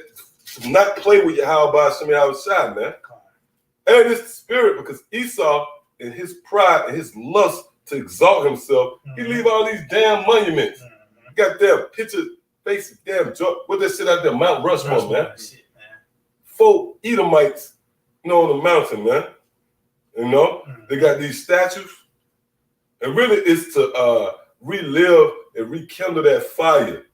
to not play with Yahweh Shem Yahushua, man. And it's the Spirit, because Esau, in his pride and his lust to exalt himself, he leave all these damn monuments. Got damn picture face, damn joke. What that shit out there, Mount Rushmore, man. Shit, man. 4 Edomites, on the mountain, man. They got these statues, and really it's to relive and rekindle that fire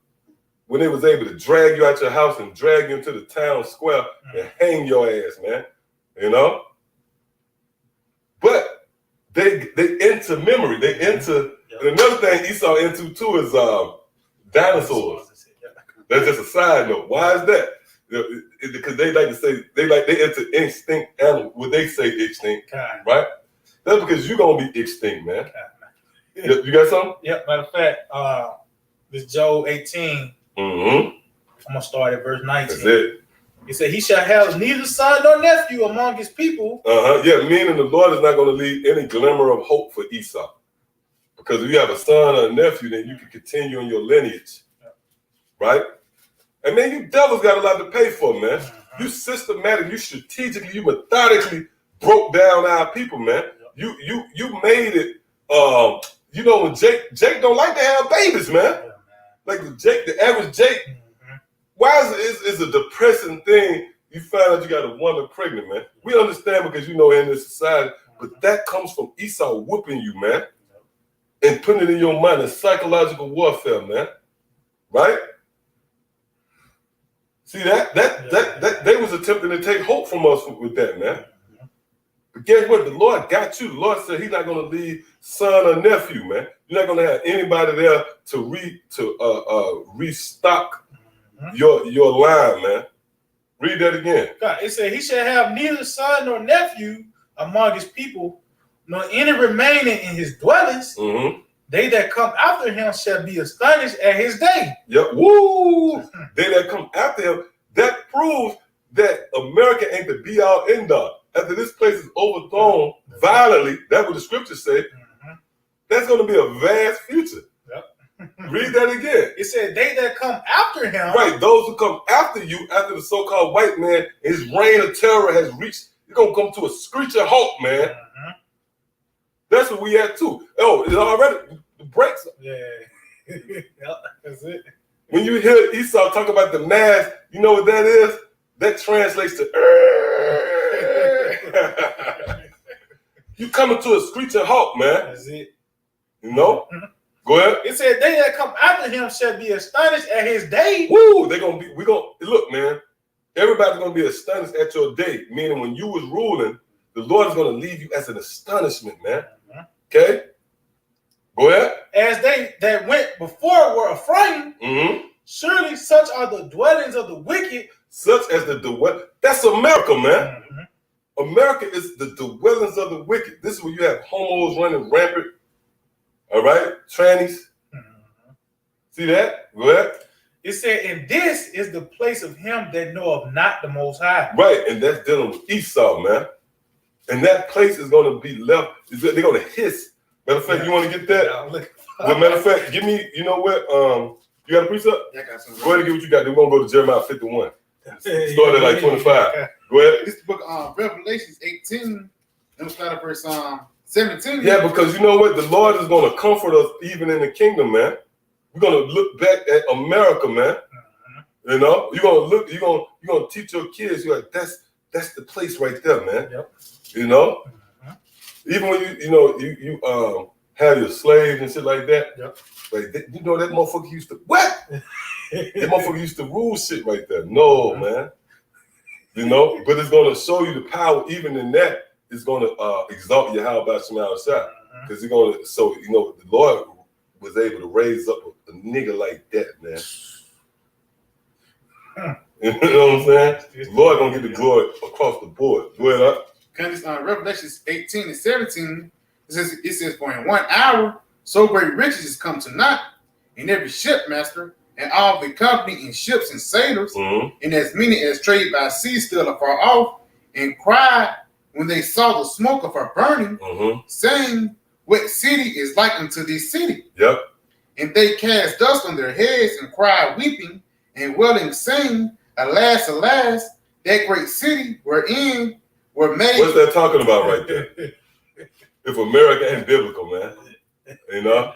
when they was able to drag you out your house and drag you into the town square and hang your ass, man. But they into memory. They into, and another thing Esau into too is dinosaurs. That's just a side note. Why is that? Because they like to say they into extinct animal. What they say extinct, right? That's because you're gonna be extinct, man. You got something? Yep. Matter of fact, this Job 18. I'm gonna start at verse 19. That's it. He said, "He shall have neither son nor nephew among his people." Yeah, meaning the Lord is not going to leave any glimmer of hope for Esau, because if you have a son or a nephew, then you can continue in your lineage, right? And then you devils got a lot to pay for, man. You systematic, you strategically, you methodically broke down our people, man. You made it. When Jake don't like to have babies, man. Like the average Jake. Why is a depressing thing? You find out you got a woman pregnant, man. We understand because in this society, but that comes from Esau whooping you, man, and putting it in your mind in psychological warfare, man. Right? See that they was attempting to take hope from us with that, man. But guess what? The Lord got you. The Lord said He's not going to leave son or nephew, man. You're not going to have anybody there to restock your line, man. Read that again. God, it said, "He shall have neither son nor nephew among his people, nor any remaining in his dwellings. They that come after him shall be astonished at his day." Yep. Woo! They that come after him. That proves that America ain't the be all end all. After this place is overthrown violently, that's what the scriptures say. That's going to be a vast future. Read that again. It said, "They that come after him." Right, those who come after you, after the so-called white man, his reign of terror has reached, you're going to come to a screeching halt, man. That's what we at too. Oh, it's already, the brakes. Yeah. That's it. When you hear Esau talk about the mass, you know what that is? That translates to you coming to a screeching halt, man. That's it. Go ahead. It said, "They that come after him shall be astonished at his day." Woo! Look, man. Everybody's gonna be astonished at your day. Meaning, when you was ruling, the Lord is gonna leave you as an astonishment, man. Okay. Go ahead. "As they that went before were afraid, surely such are the dwellings of the wicked." Such as that's America, man. America is the dwellings of the wicked. This is where you have homos running rampant. All right, trannies. See that? Go ahead. It said, "And this is the place of him that knoweth not the Most High." Right, and that's dealing with Esau, man. And that place is going to be left. They're going to hiss. Matter of fact, you want to get that? Well, matter of fact, give me. You know what? You got a precept? Yeah, I got some. Go ahead and get what you got. Then we're going to go to Jeremiah 51. Start at like 25. Go ahead. This is the book of Revelations 18. Let me start at verse 17. Yeah, because you know what? The Lord is going to comfort us even in the kingdom, man. We're going to look back at America, man. You know, you're gonna teach your kids. You're like, that's the place right there, man. Yep. You know, even when you have your slaves and shit like that. Yep. Like that motherfucker used to what? That motherfucker used to rule shit right there. No, man. You know, but it's gonna show you the power. Even in that, it's gonna exalt you. How about Shemal Shah? Because it's gonna. So you know, the Lord was able to raise up a nigga like that, man. You know what I'm saying? The Lord gonna get the glory across the board. Go ahead, up. Revelations 18 and 17. It says, for in 1 hour, so great riches is come to naught, and every shipmaster and all the company in ships and sailors, and as many as trade by sea still afar off, and cried when they saw the smoke of her burning, saying, what city is like unto this city? Yep. And they cast dust on their heads and cried, weeping and wailing, saying, alas, alas, that great city wherein were made. What's that talking about right there? If America ain't biblical, man. You know?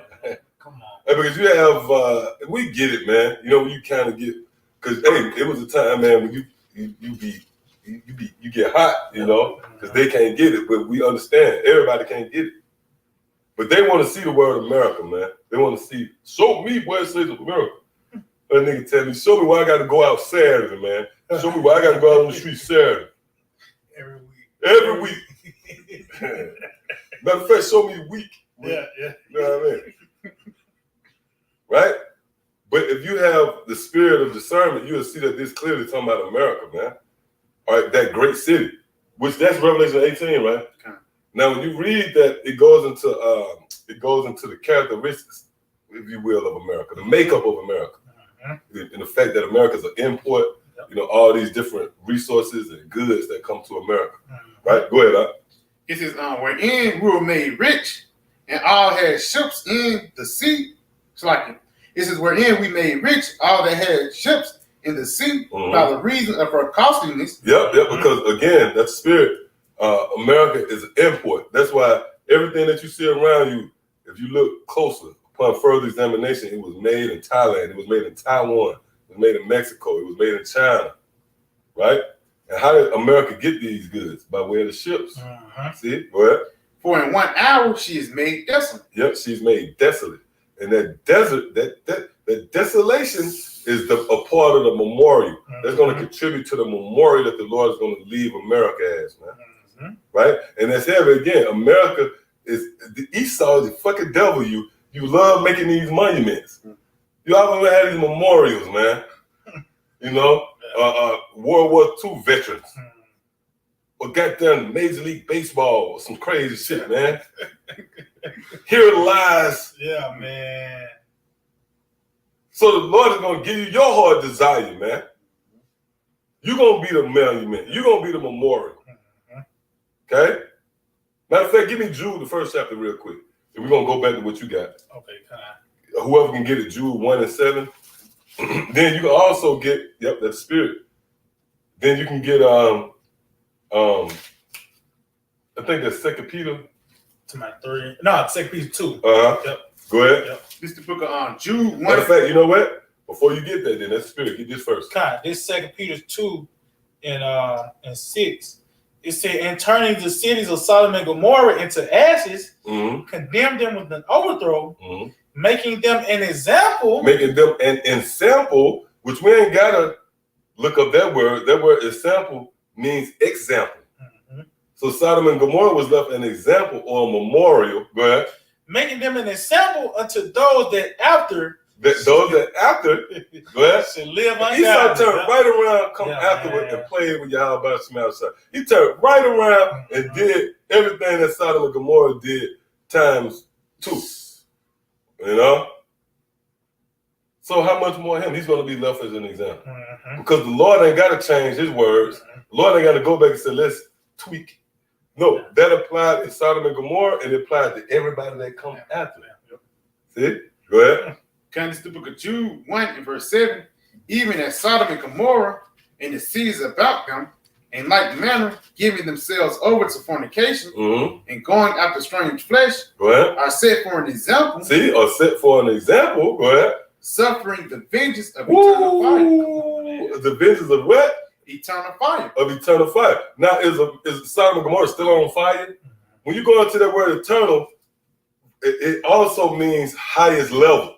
Come on. Because you have, we get it, man. You know, you kind of get, because, hey, it was a time, man, when you get hot, you know, because they can't get it, but we understand. Everybody can't get it. But they want to see the word America, man. They want to see, show me where it says America. That nigga tell me, show me why I got to go out Saturday, man. Show me why I got to go out on the street Saturday. Every week. Matter of fact, show me week. Yeah. You know what I mean? Right? But if you have the spirit of discernment, you'll see that this clearly talking about America, man. All right, that great city, which that's Revelation 18, right? Okay. Now, when you read that, it goes into the characteristics, if you will, of America, the makeup of America. And the fact that America is an import, you know, all these different resources and goods that come to America. Right? Go ahead, Doc. It says, wherein we were made rich, and all had ships in the sea. It's like it says, wherein we made rich, all that had ships in the sea by the reason of her costliness. Yep, because again, that spirit, America is an import. That's why everything that you see around you, if you look closer, upon further examination, it was made in Thailand, it was made in Taiwan, it was made in Mexico, it was made in China, right? And how did America get these goods? By way of the ships. See? Go ahead. For in 1 hour she is made desolate. Yep, she's made desolate. And that desert, that desolation is a part of the memorial. That's going to contribute to the memorial that the Lord is going to leave America as, man. Right? And that's heavy again. America is, the Esau is the fucking devil. You love making these monuments. You always had these memorials, man. You know, World War II veterans. Or goddamn Major League Baseball or some crazy shit, man. Here lies. Yeah, man. So the Lord is going to give you your heart desire, man. You're going to be the monument. You're going to be the memorial. Okay? Matter of fact, give me Jude, the first chapter, real quick. And we're going to go back to what you got. Okay, kind of. Whoever can get it, Jude 1 and 7. Then you can also get, that spirit. Then you can get, I think that's 2 Peter. To my 3. No, 2 Peter 2. Yep. Go ahead. Yep. This is the book of Jude 1. Matter of fact, you know what? Before you get that, then that's spirit. Get this first. This 2 Peter 2 and 6. It said, and turning the cities of Sodom and Gomorrah into ashes, condemned them with an overthrow, making them an example. Making them an example, which we ain't gotta look up that word. That word example means example. So Sodom and Gomorrah was left an example or a memorial. Go ahead. Making them an example unto those that after. Go ahead. Should live Esau turned right around, come afterward, and played with Yahweh Shemal Shah. He turned right around and did everything that Sodom and Gomorrah did times 2. You know? So how much more him? He's going to be left as an example. Because the Lord ain't got to change his words. The Lord ain't got to go back and say, let's tweak. No, that applied to Sodom and Gomorrah, and it applied to everybody that comes after them. See? Go ahead. This is the book of Jude 1 and verse 7. Even as Sodom and Gomorrah and the cities about them, in like manner, giving themselves over to fornication and going after strange flesh, are set for an example. See, or set for an example. Go ahead. Suffering the vengeance of eternal fire. The vengeance of what? Eternal fire. Of eternal fire. Now, is Sodom and Gomorrah still on fire? When you go into that word eternal, it also means highest level.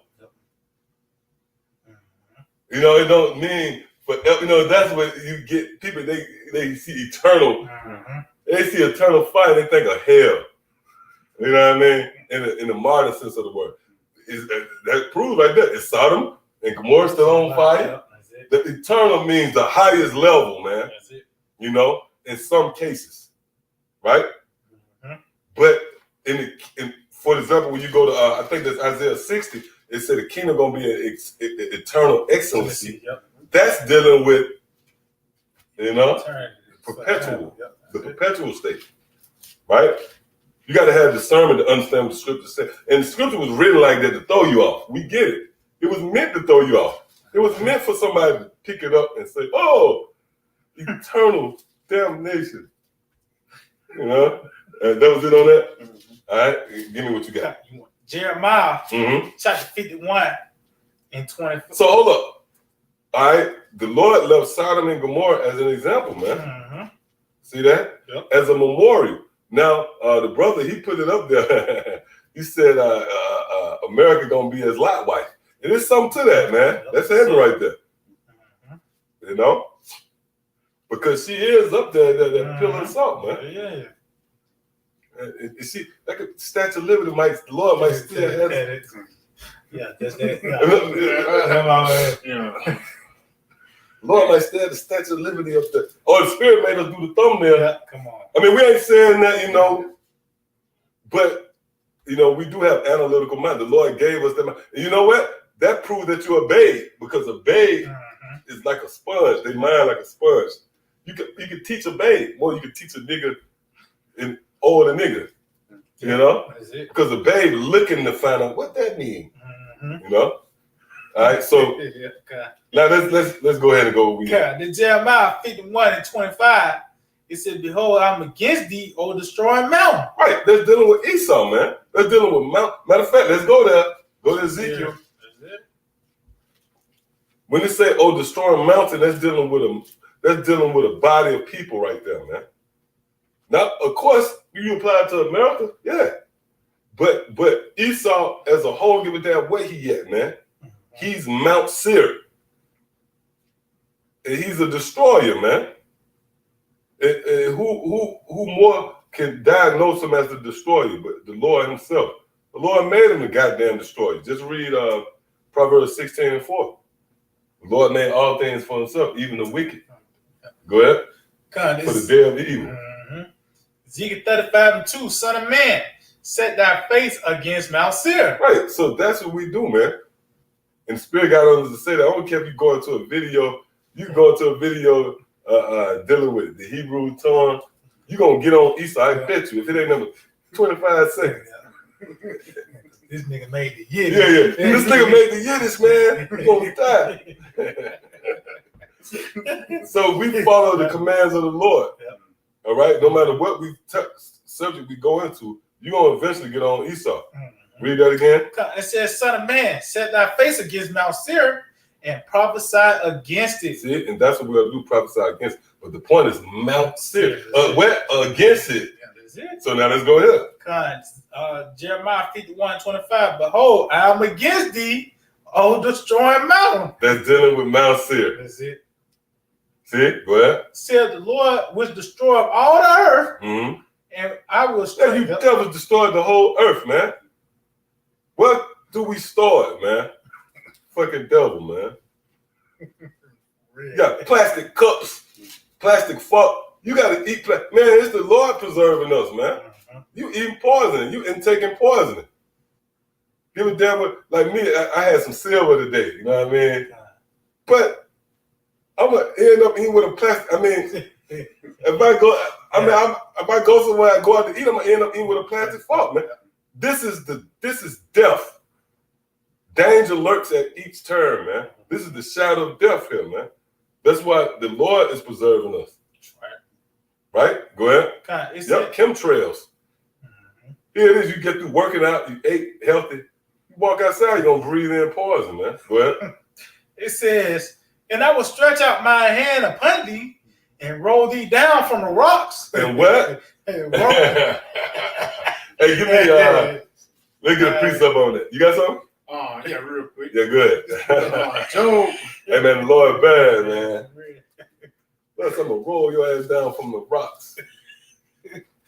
You know, it don't mean, but you know, that's what you get. People, they see eternal. They see eternal fire, they think of hell. You know what I mean? In the modern sense of the word. That proves right there. Is Sodom and Gomorrah still on fire? The eternal means the highest level, man. You know, in some cases, right? But for example, when you go to, I think that's Isaiah 60, it said the kingdom gonna be an eternal excellency. That's dealing with, you know, perpetual, the perpetual state, right? You got to have discernment to understand what the scripture said. And the scripture was written like that to throw you off. We get it. It was meant to throw you off. It was meant for somebody to pick it up and say, oh, eternal damnation. You know? That was it on that? All right, give me what you got. Jeremiah chapter 51 and 24. So hold up. All right, the Lord left Sodom and Gomorrah as an example, man. See that? Yep. As a memorial. Now, the brother, he put it up there. He said, America gonna be his Lot wife. And there's something to that, man. That's heavy right there. You know? Because she is up there, that pillar of salt, man. Yeah. You see, like a Statue of Liberty the Lord might still have it. Yeah, that's that. Lord might still have the Statue of Liberty up there. Oh, the Spirit made us do the thumbnail. Yeah, come on. I mean, we ain't saying that, you know, but, you know, we do have analytical mind. The Lord gave us that mind. And you know what? That proves that you're a babe, because a babe is like a sponge. They mind like a sponge. You can teach a babe more than you can teach a nigga in older nigga, you know, because a babe looking to find out what that means, you know. All right, so now let's go ahead and go. The Jeremiah 51 and 25, it said, "Behold, I'm against thee, O destroying mountain." Right, that's dealing with Esau, man. That's dealing with Mount. Matter of fact, let's go there. Go to Ezekiel. When they say, "Oh, destroying mountain," that's dealing with a body of people right there, man. Now, of course, you apply it to America, yeah. But Esau as a whole, give a damn where he at, man. He's Mount Seir. And he's a destroyer, man. And who more can diagnose him as the destroyer but the Lord himself? The Lord made him the goddamn destroyer. Just read Proverbs 16 and 4. The Lord made all things for himself, even the wicked. Go ahead. For the day of evil. Ezekiel 35 and 2, son of man, set thy face against Mount Seir. Right, so that's what we do, man. And the Spirit got us to say that. I don't care if you go into a video, you can go into a video dealing with the Hebrew tongue. You're going to get on Esau, I bet you, if it ain't number 25 seconds. This nigga made the Yiddish. Yeah. This nigga made the Yiddish, man. You're going to die. So we follow the commands of the Lord. All right? No matter what subject we go into, you're going to eventually get on Esau. Read that again. It says, son of man, set thy face against Mount Seir and prophesy against it. See, and that's what we're going to do, prophesy against it. But the point is Mount Seir. Where? Against it. So now let's go ahead. Jeremiah 51:25. Behold, I am against thee, O destroying mountain. That's dealing with Mount Seir. That's it. See, go ahead. Said the Lord which destroyed all the earth, and I will strike. You devils destroyed the whole earth, man. What do we store it, man? Fucking devil, man. You got plastic cups, plastic fuck. You got to eat plastic. Man, it's the Lord preserving us, man. You eating poison. You taking poison. Give a damn what, like me, I had some silver today, you know what I mean? But I'm going to end up eating with a plastic. I mean, if I go somewhere, I go out to eat, I'm going to end up eating with a plastic fork, man. This is death. Danger lurks at each turn, man. This is the shadow of death here, man. That's why the Lord is preserving us. Right? Go ahead. Yep, chemtrails. Here it is, you get through working out, you ate healthy. You walk outside, you're going to breathe in poison, man. Go ahead. It says, and I will stretch out my hand upon thee and roll thee down from the rocks. And what? Hey, give me, let's get a precept on that. You got something? Yeah, real quick. Yeah, good. Job. Hey, man, the Lord bad, man. Let's I'm going to roll your ass down from the rocks.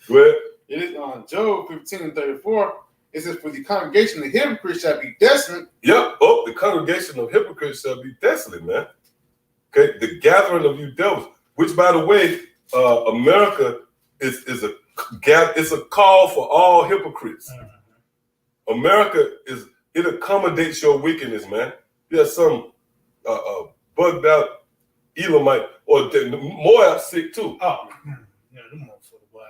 Go ahead. It is on Job 15:34. It says, for the congregation of hypocrites shall be desolate. Yep. Oh, the congregation of hypocrites shall be desolate, man. Okay, the gathering of you devils, which, by the way, America is a call for all hypocrites. America it accommodates your wickedness, man. There's some bugged out Elamite or Moab sick too. Oh, yeah, them motherfuckers, boy.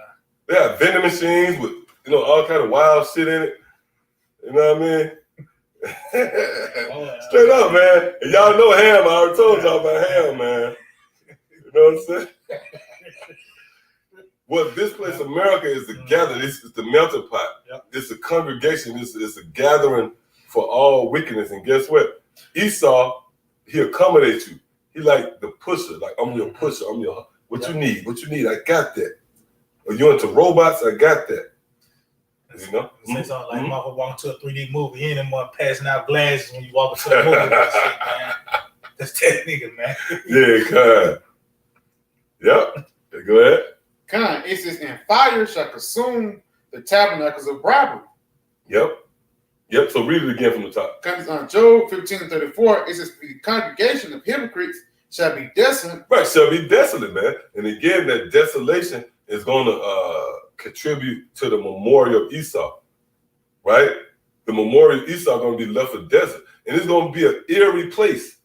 They have vending machines with all kind of wild shit in it. You know what I mean? Straight up, man. And y'all know Ham. I already told y'all about Ham, man. You know what I'm saying? What this place, America, is the gathering. This is the melting pot. Yep. It's a congregation. It's a gathering for all wickedness. And guess what? Esau, he accommodates you. He like the pusher. Like, I'm your pusher. I'm your, what you need? What you need? I got that. Or you into robots? I got that. You know? It's like motherfucker walking to a 3D movie. He ain't them one passing out glasses when you walk into a movie. Shit, man. That's that nigga, man. Yeah, God. Yep. Go ahead. Con, it says, and fire shall consume the tabernacles of bribery. Yep. So read it again from the top. Comes on Job 15:34. It says, the congregation of hypocrites shall be desolate. Right, shall be desolate, man. And again, that desolation is going to contribute to the memorial of Esau, right? The memorial of Esau going to be left a desert, and it's going to be an eerie place.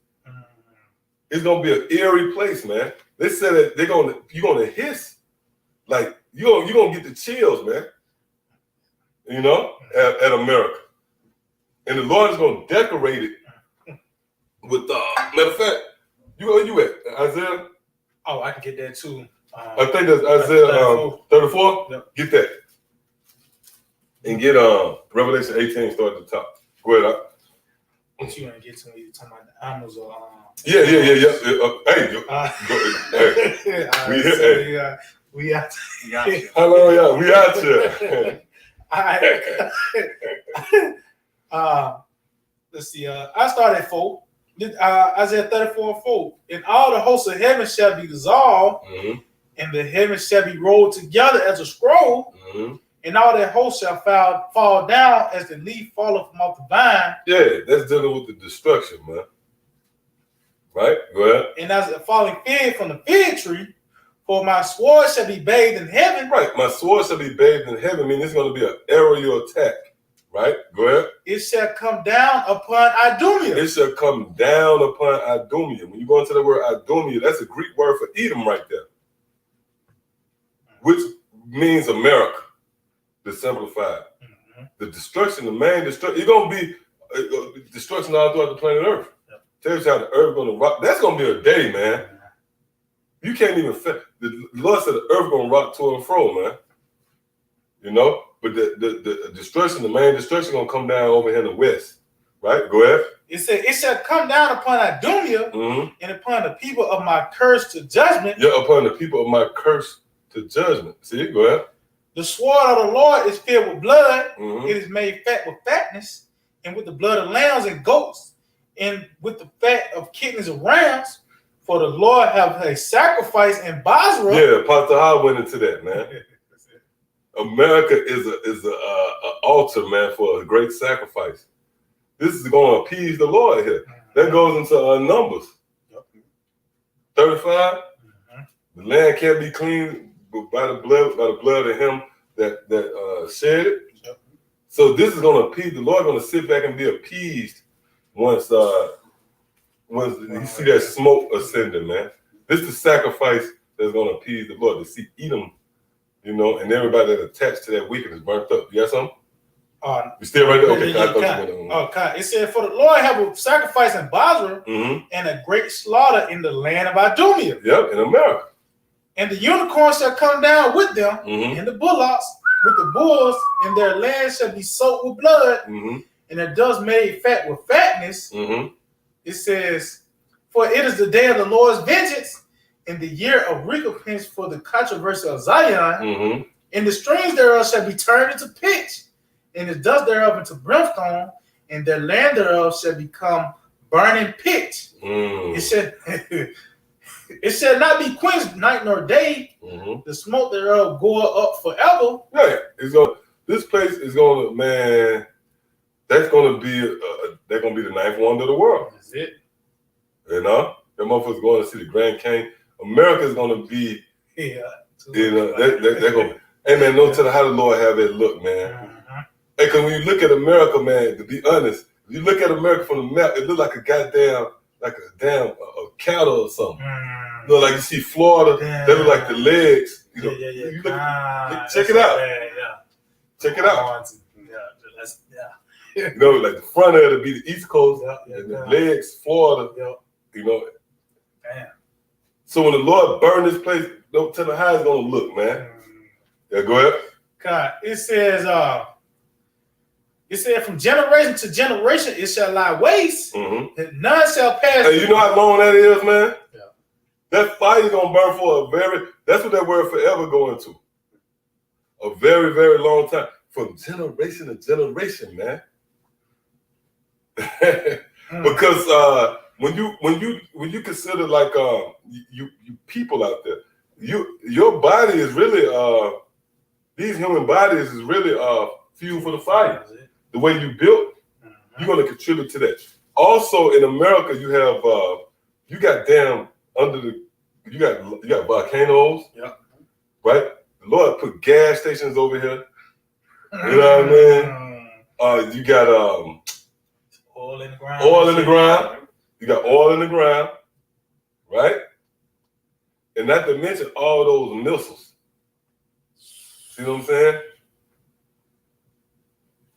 It's going to be an eerie place, man. They said that you're going to hiss, like you're going to get the chills, man. You know, at America, and the Lord is going to decorate it with matter of fact, you at Isaiah? Oh, I can get that too. I think that's Isaiah 34. Yep. Get that. And get Revelation 18, start at the top. Go ahead. What you want to get to me? You're talking about the animals or Yeah. Hey, we out. Hello, yeah, we out here. Let's see. I started at 4. Isaiah 34:4. And all the hosts of heaven shall be dissolved, and the heavens shall be rolled together as a scroll, and all their hosts shall fall down as the leaf falleth from off the vine. Yeah, that's dealing with the destruction, man. Right? Go ahead. And as a falling fig from the fig tree, for my sword shall be bathed in heaven. Right, my sword shall be bathed in heaven. I mean, it's going to be an aerial attack. Right? Go ahead. It shall come down upon Idumea. It shall come down upon Idumea. When you go into the word Idumea, that's a Greek word for Edom right there, which means America, to simplify. The destruction, the main destruction, it's going to be destruction all throughout the planet Earth. Tells you how the earth going to rock. That's going to be a day, man. You can't even, the Lord said the earth going to rock to and fro, man. You know? But the destruction, the main destruction, gonna come down over here in the west, right? Go ahead. It said, "It shall come down upon Idumea and upon the people of my curse to judgment." Yeah, upon the people of my curse to judgment. See, go ahead. The sword of the Lord is filled with blood; it is made fat with fatness, and with the blood of lambs and goats, and with the fat of kittens and rams. For the Lord have a sacrifice in Basra. Yeah, Pastor Hall went into that, man. America is a altar, man, for a great sacrifice. This is going to appease the Lord here. That goes into Numbers 35. The land can't be cleaned by the blood of him that shed it. So this is going to appease the Lord. Going to sit back and be appeased once you see that smoke ascending, man. This is the sacrifice that's going to appease the Lord. To see Edom, you know, and everybody that attached to that wickedness burnt up. You got something? You still right there? Okay, Yeah, I thought you went on. It said, for the Lord have a sacrifice in Basra and a great slaughter in the land of Idumea. Yep, in America. And the unicorns shall come down with them, and the bullocks with the bulls, and their land shall be soaked with blood, and their doves made fat with fatness. It says, for it is the day of the Lord's vengeance, in the year of recompense for the controversy of Zion, and the streams thereof shall be turned into pitch, and the dust thereof into brimstone, and the land thereof shall become burning pitch. It said, it shall not be quenched night nor day. The smoke thereof goeth up forever. Right. This place is gonna, man. That's gonna be the ninth wonder of the world. That's it. You know, that motherfuckers going to see the Grand Canyon. America's gonna be. Yeah. You know, they're gonna. Hey man, no telling how the Lord have it look, man. Hey, because when you look at America, man, to be honest, if you look at America from the map, it look like a goddamn, like a damn cattle or something. You know, like you see Florida, they look like the legs. You know, you look, check it out. Check it out. You know, like the front of it would be the East Coast, and the legs, Florida. You know. Damn. So when the Lord burn this place, don't tell me how it's gonna look, man. Yeah, go ahead. God, it says, from generation to generation it shall lie waste, and none shall pass. Hey, you know how long that is, man? Yeah. That fire gonna burn for that's what that word forever going to. A very, very long time. From generation to generation, man. Because when you consider like you people out there, your body is really these human bodies is really fuel for the fire. The way you built, you're gonna contribute to that. Also in America, you have you got volcanoes, right? The Lord put gas stations over here. You know what I mean? You got oil in the ground. Oil in the ground. You got oil in the ground, right? And not to mention all those missiles. See what I'm saying?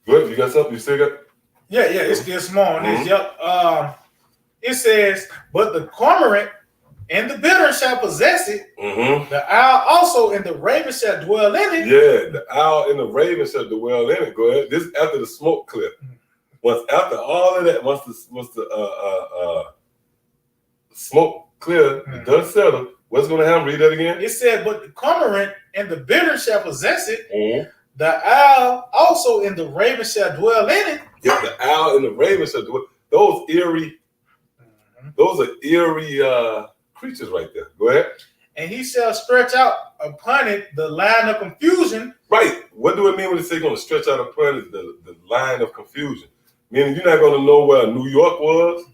Good. You got something? You still got? Yeah, it's still small on this. Yep. It says, but the cormorant and the bittern shall possess it. The owl also and the raven shall dwell in it. Yeah, the owl and the raven shall dwell in it. Go ahead. This after the smoke clear. Once after all of that, once the smoke clear, the dust settle. What's going to happen? Read that again. It said, but the cormorant and the bittern shall possess it. The owl also and the raven shall dwell in it. Yeah, the owl and the raven shall dwell. Those are eerie creatures right there. Go ahead. And he shall stretch out upon it the line of confusion. Right. What do it mean when they say going to stretch out upon it the line of confusion? Meaning you're not going to know where New York was.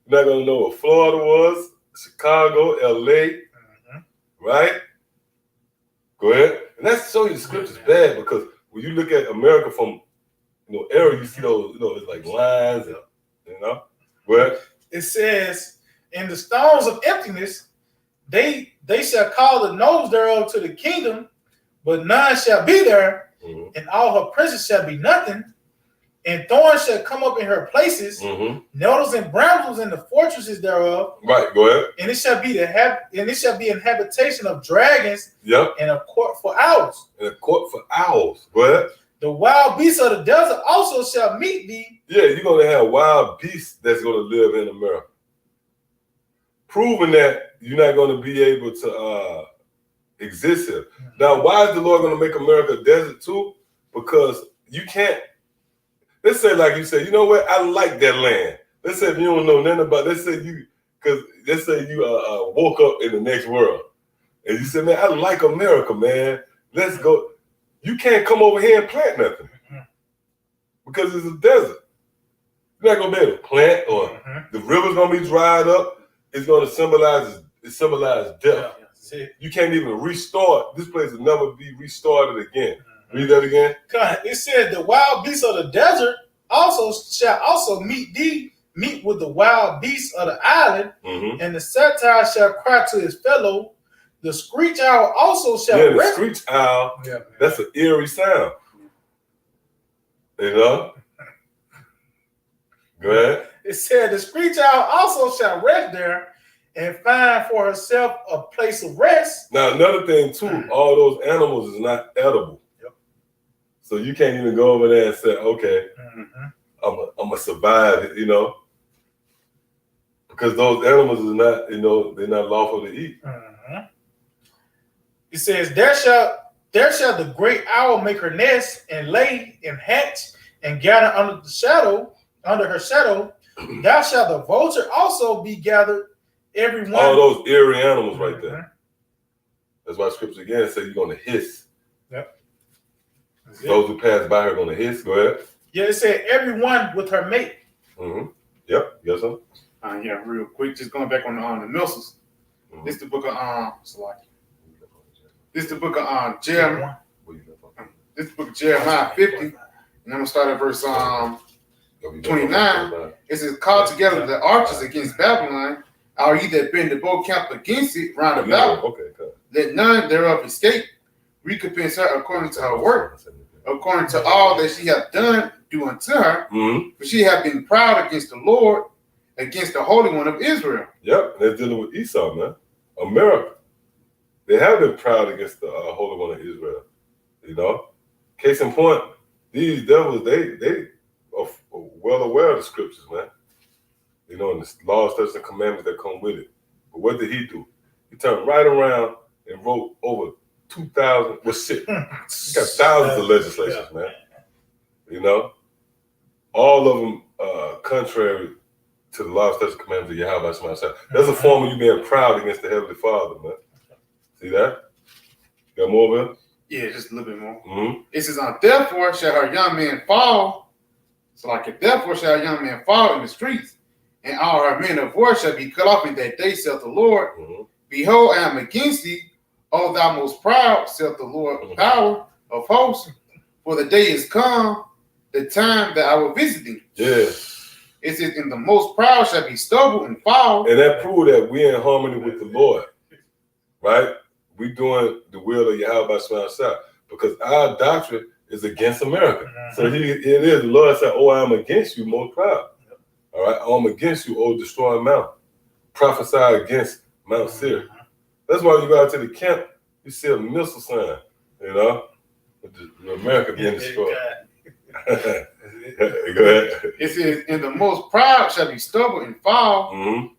You're not going to know where Florida was, Chicago, LA. Right? Go ahead. And that's so the scripture's bad because when you look at America from area, you see those, it's like lines and Go ahead. It says, in the stones of emptiness, they shall call the nose thereof to the kingdom, but none shall be there, and all her princes shall be nothing, and thorns shall come up in her places, nettles and brambles in the fortresses thereof. Right, go ahead. And it shall be an habitation of dragons, and a court for owls. And a court for owls. Go ahead. The wild beasts of the desert also shall meet thee. Yeah, you're gonna have wild beasts that's gonna live in America. Proving that you're not gonna be able to exist here. Now, why is the Lord gonna make America a desert too? Because you can't. Let's say, like you said, you know what? I like that land. Let's say if you don't know nothing about. Let's say you woke up in the next world, and you said, "Man, I like America, man. Let's go." You can't come over here and plant nothing because it's a desert. You're not gonna be able to plant, or the river's gonna be dried up. It's gonna symbolize death. You can't even restart. This place will never be restarted again. Read that again. It said the wild beasts of the desert shall meet with the wild beasts of the island, and the satire shall cry to his fellow. The screech owl also shall the screech owl, that's an eerie sound. You know? Go ahead. It said the screech owl also shall rest there and find for herself a place of rest. Now, another thing, too, all those animals is not edible. Yep. So you can't even go over there and say, okay, I'm going to survive, you know? Because those animals is not, you know, they're not lawful to eat. It says, there shall the great owl make her nest and lay and hatch and gather under her shadow. Thou shalt the vulture also be gathered, every one. All those eerie animals right there. That's why scripture again says you're going to hiss. Yep. Those who pass by are going to hiss. Go ahead. Yeah, it said every one with her mate. Yep. Yes, sir. Yeah, real quick, just going back on the missiles. This is the book of This is the book of Jeremiah. This is the book of Jeremiah 50, and I'm gonna start at verse 29. It says, "Call together the archers against Babylon. Are ye that bend the bow camp against it round about? Okay, good. Let none thereof escape. Recompense her according to her work, according to all that she hath done, do unto her. For she hath been proud against the Lord, against the Holy One of Israel." Yep, they're dealing with Esau, man. America. They have been proud against the Holy One of Israel. You know? Case in point, these devils, they are well aware of the scriptures, man. You know, and the laws, statutes, and commandments that come with it. But what did he do? He turned right around and wrote over 2,000, well, shit. He got thousands of legislations, man. You know? All of them contrary to the law, statutes, and commandments of Yahweh Shema. That's a form of you being proud against the Heavenly Father, man. See that? Got more of it? Yeah, just a little bit more. It says, "Therefore shall her young man fall." So like, therefore shall her young man fall in the streets, and all her men of war shall be cut off in that day, saith the Lord. Behold, I am against thee, O thou most proud, saith the Lord, power of hosts. For the day is come, the time that I will visit thee. Yeah. It says, "And the most proud shall be stubble and fall." And that proved that we're in harmony with the Lord, right? We doing the will of Yahweh Shema, because our doctrine is against America. So it is. The Lord said, "Oh, I'm against you, most proud." All right, I'm against you, oh, destroying mount. Prophesy against Mount Seir. That's why you go out to the camp, you see a missile sign, you know, with America being destroyed. Go ahead. It says, "And the most proud shall be stubble and fall,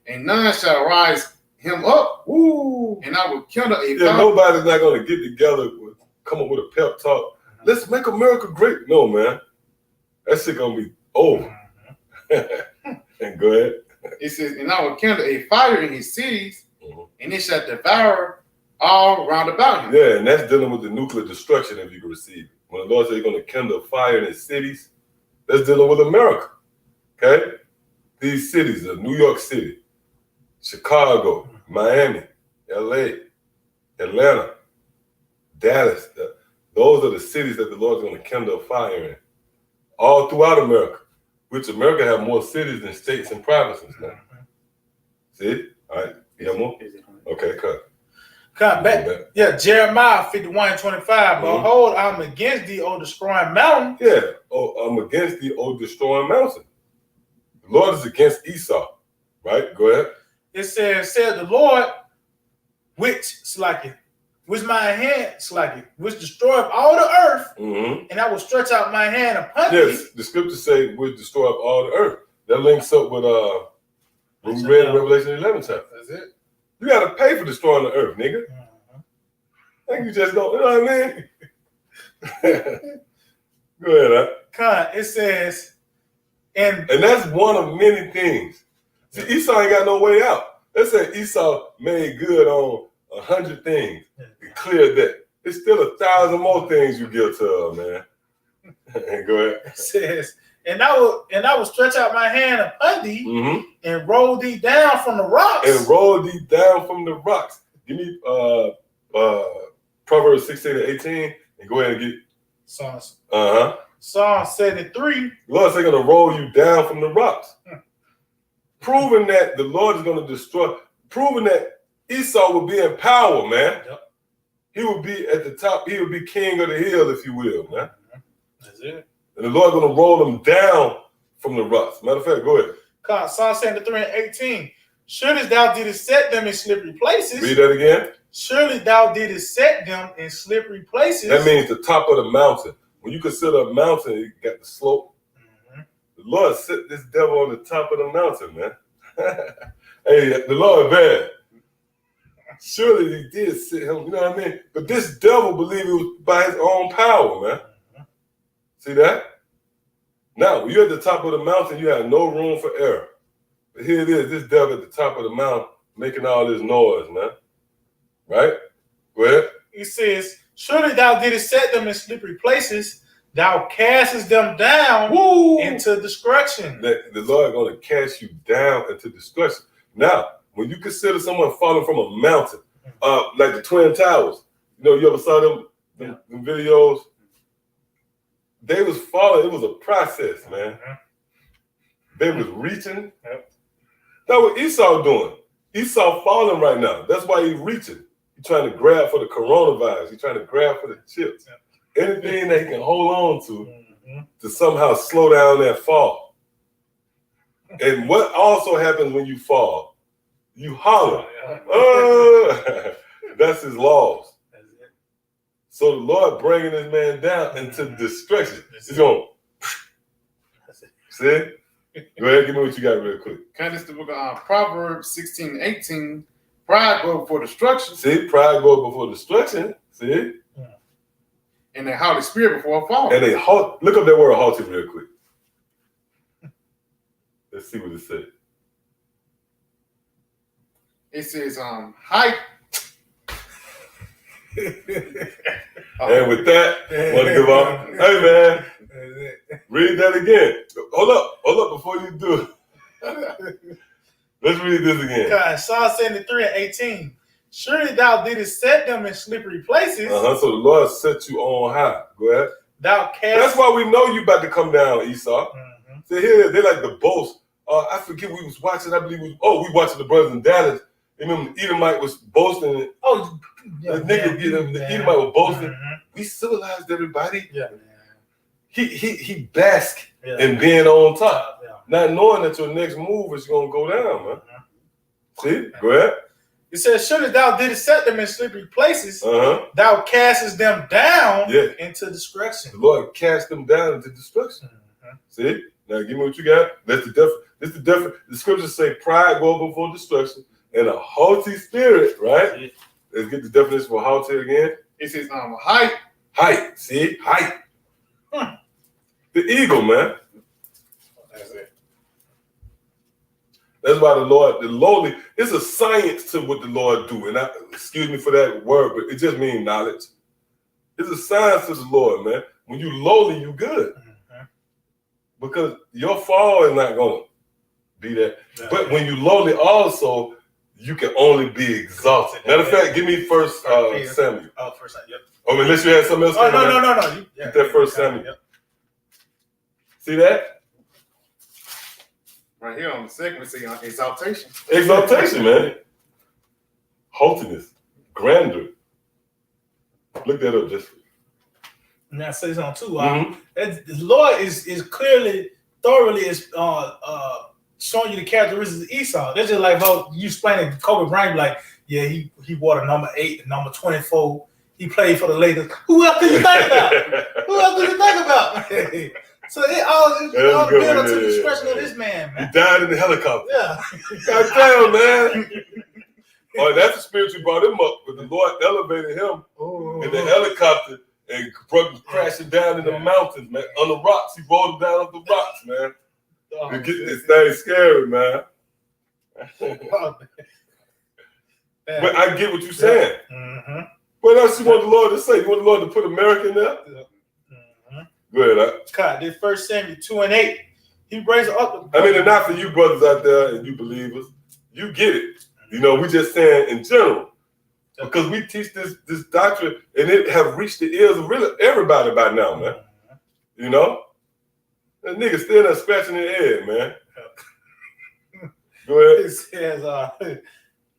and none shall rise him up. Woo. And I will kindle a fire." Nobody's not going to get together, come up with a pep talk. Let's make America great. No, man. That shit going to be over. And go ahead. It says, "And I will kindle a fire in his cities, and it shall devour all round about him." Yeah, and that's dealing with the nuclear destruction if you can receive it. When the Lord says he's going to kindle a fire in his cities, that's dealing with America. Okay? These cities are New York City, Chicago, Miami, LA, Atlanta, Dallas. Those are the cities that the Lord's going to kindle a fire in. All throughout America, which America have more cities than states and provinces now. See? All right. You have more? Okay, cut. Come back. Yeah, Jeremiah 51:25. Behold, I'm against thee, O destroying mountain. Yeah. Oh, I'm against thee, O destroying mountain. The Lord is against Esau. Right? Go ahead. It says the Lord, which my hand which destroyed all the earth, and I will stretch out my hand upon thee. Yes, the scriptures say we'll destroy all the earth. That links up with when we read in Revelation 11 chapter. That's it. You gotta pay for destroying the earth, nigga. I think you just don't, you know what I mean? Go ahead, It says, and that's one of many things. See, Esau ain't got no way out. Let's say Esau made good on 100 things. He cleared that. There's still 1,000 more things you guilty of, man. Go ahead. It says, and I will stretch out my hand upon thee and roll thee down from the rocks. And roll thee down from the rocks. Give me Proverbs 16-18 and go ahead and get Psalms. Psalm 73. The Lord said going to roll you down from the rocks. Proving that the Lord is going to destroy, proving that Esau will be in power, man. Yep. He will be at the top. He will be king of the hill, if you will, man. That's it. And the Lord gonna roll them down from the rocks. Matter of fact, go ahead. God, Psalm 73 and 18. Surely thou didst set them in slippery places. Read that again. Surely thou didst set them in slippery places. That means the top of the mountain. When you consider a mountain, you got the slope. Mm-hmm. The Lord set this devil on the top of the mountain, man. Hey, the Lord bad. Surely he did sit him, you know what I mean? But this devil believed it was by his own power, man. Mm-hmm. See that? Now, when you're at the top of the mountain, you have no room for error. But here it is, this devil at the top of the mountain making all this noise, man. Right? Go ahead. He says, surely thou didst set them in slippery places. Thou castest them down into destruction. The Lord going to cast you down into destruction. Now, when you consider someone falling from a mountain, like the Twin Towers, you know, you ever saw them videos? They was falling. It was a process, man. They was reaching. That's what Esau doing. Esau falling right now. That's why he's reaching. He's trying to grab for the coronavirus. He's trying to grab for the chips. Anything that he can hold on to somehow slow down that fall. And what also happens when you fall? You holler. That's his laws. So the Lord bringing this man down into destruction. He's going, see? Go ahead, give me what you got real quick. Kind of the book of Proverbs 16:18. Pride go before destruction. See, pride goes before destruction. See? And the Holy Spirit before a fall. And they halt. Look up that word halted real quick. Let's see what it says. It says, height. And with that, want to give up. Hey, man, read that again. Hold up before you do it. Let's read this again. God, Psalm 73 and 18. Surely thou didst set them in slippery places. So the Lord set you on high. Go ahead. Thou cast. That's why we know you about to come down, Esau. So here they like the boast. I forget we was watching. I believe we watching the Brothers in Dallas. Remember, Edomite was boasting. The Edomite was boasting. We civilized everybody. Yeah. He basked in being on top, not knowing that your next move is gonna go down, man. See, go ahead. It says, surely thou didst set them in slippery places. Thou castest them down into destruction. The Lord cast them down into destruction. See? Now give me what you got. That's the difference. This the difference. The scriptures say pride go before destruction and a haughty spirit, right? Let's get the definition for haughty again. It says height. Height. See? Height. The eagle, man. That's it. That's why the lowly, it's a science to what the Lord do. And excuse me for that word, but it just means knowledge. It's a science to the Lord, man. When you lowly, you good. Because your fall is not going to be that. But when you lowly also, you can only be exalted. Matter of fact, give me first Samuel. First Samuel. Oh, unless you had something else. No. Get that first Samuel. Yep. See that? Right here on the segment, say exaltation. Exaltation, man. Haughtiness. Grandeur. Look that up just. And I say something too. The Lord is clearly, thoroughly showing you the characteristics of Esau. That's just like you explaining Kobe Bryant, like, yeah, he wore the number 8, the number 24. He played for the Lakers. Who else did you think about? So it all built up to the discretion of this man. He died in the helicopter. Yeah. God damn, man. Oh, that's the spirit you brought him up, but the Lord elevated him in the helicopter and brought him crashing down in the mountains, man. On the rocks. He rolled him down on the rocks, man. This thing scary, man. But I get what you're saying. What else you want the Lord to say? You want the Lord to put America in there? Go ahead. God, this 1 Samuel 2 and 8. He brings up. I mean, and not for you brothers out there and you believers. You get it. You know, we just saying in general. Because we teach this doctrine and it have reached the ears of really everybody by now, man. You know? That nigga still not scratching their head, man. Go ahead. It says,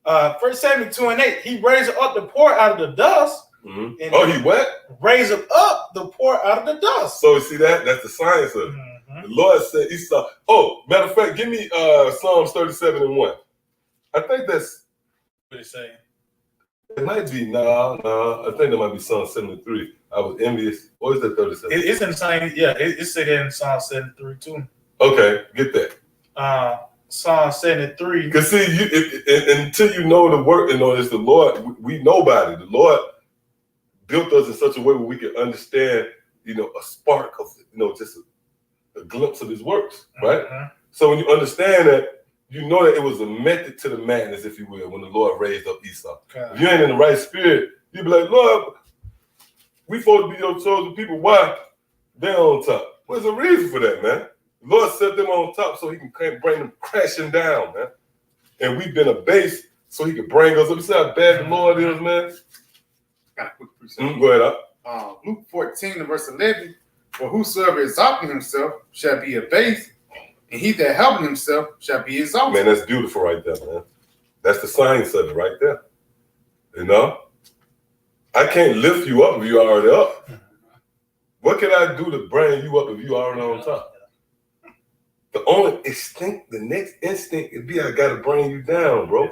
1 Samuel 2 and 8, he raised up the poor out of the dust Mm-hmm. And Oh, he what? raise up the poor out of the dust. So see that's the science of it. Mm-hmm. The Lord said he saw. Oh, matter of fact, give me Psalms 37:1. I think that's What it say? it might be no. I think that might be Psalm 73. I was envious. Or is that 37? It's in the same. Yeah, it's said in Psalm 73 too. Okay, get that. Psalm 73. Because see, until you know the work and know it's the Lord, we nobody. The Lord built us in such a way where we can understand, a spark of, just a glimpse of His works, right? Mm-hmm. So when you understand that, you know that it was a method to the madness, if you will, when the Lord raised up Esau. Okay. If you ain't in the right spirit, you be like, Lord, we supposed to be your chosen people. Why? They're on top. Well, there's a reason for that, man. The Lord set them on top so He can bring them crashing down, man. And we've been a base so He could bring us up. You see how bad the Lord is, man? Got a quick precept. Go ahead, up. Luke 14 and verse 11. For whosoever exalting himself shall be abased, and he that helping himself shall be exalted. Man, that's beautiful right there, man. That's the science of it right there. I can't lift you up if you're already up. What can I do to bring you up if you're already on top? The only instinct, the next instinct would be I gotta bring you down, bro.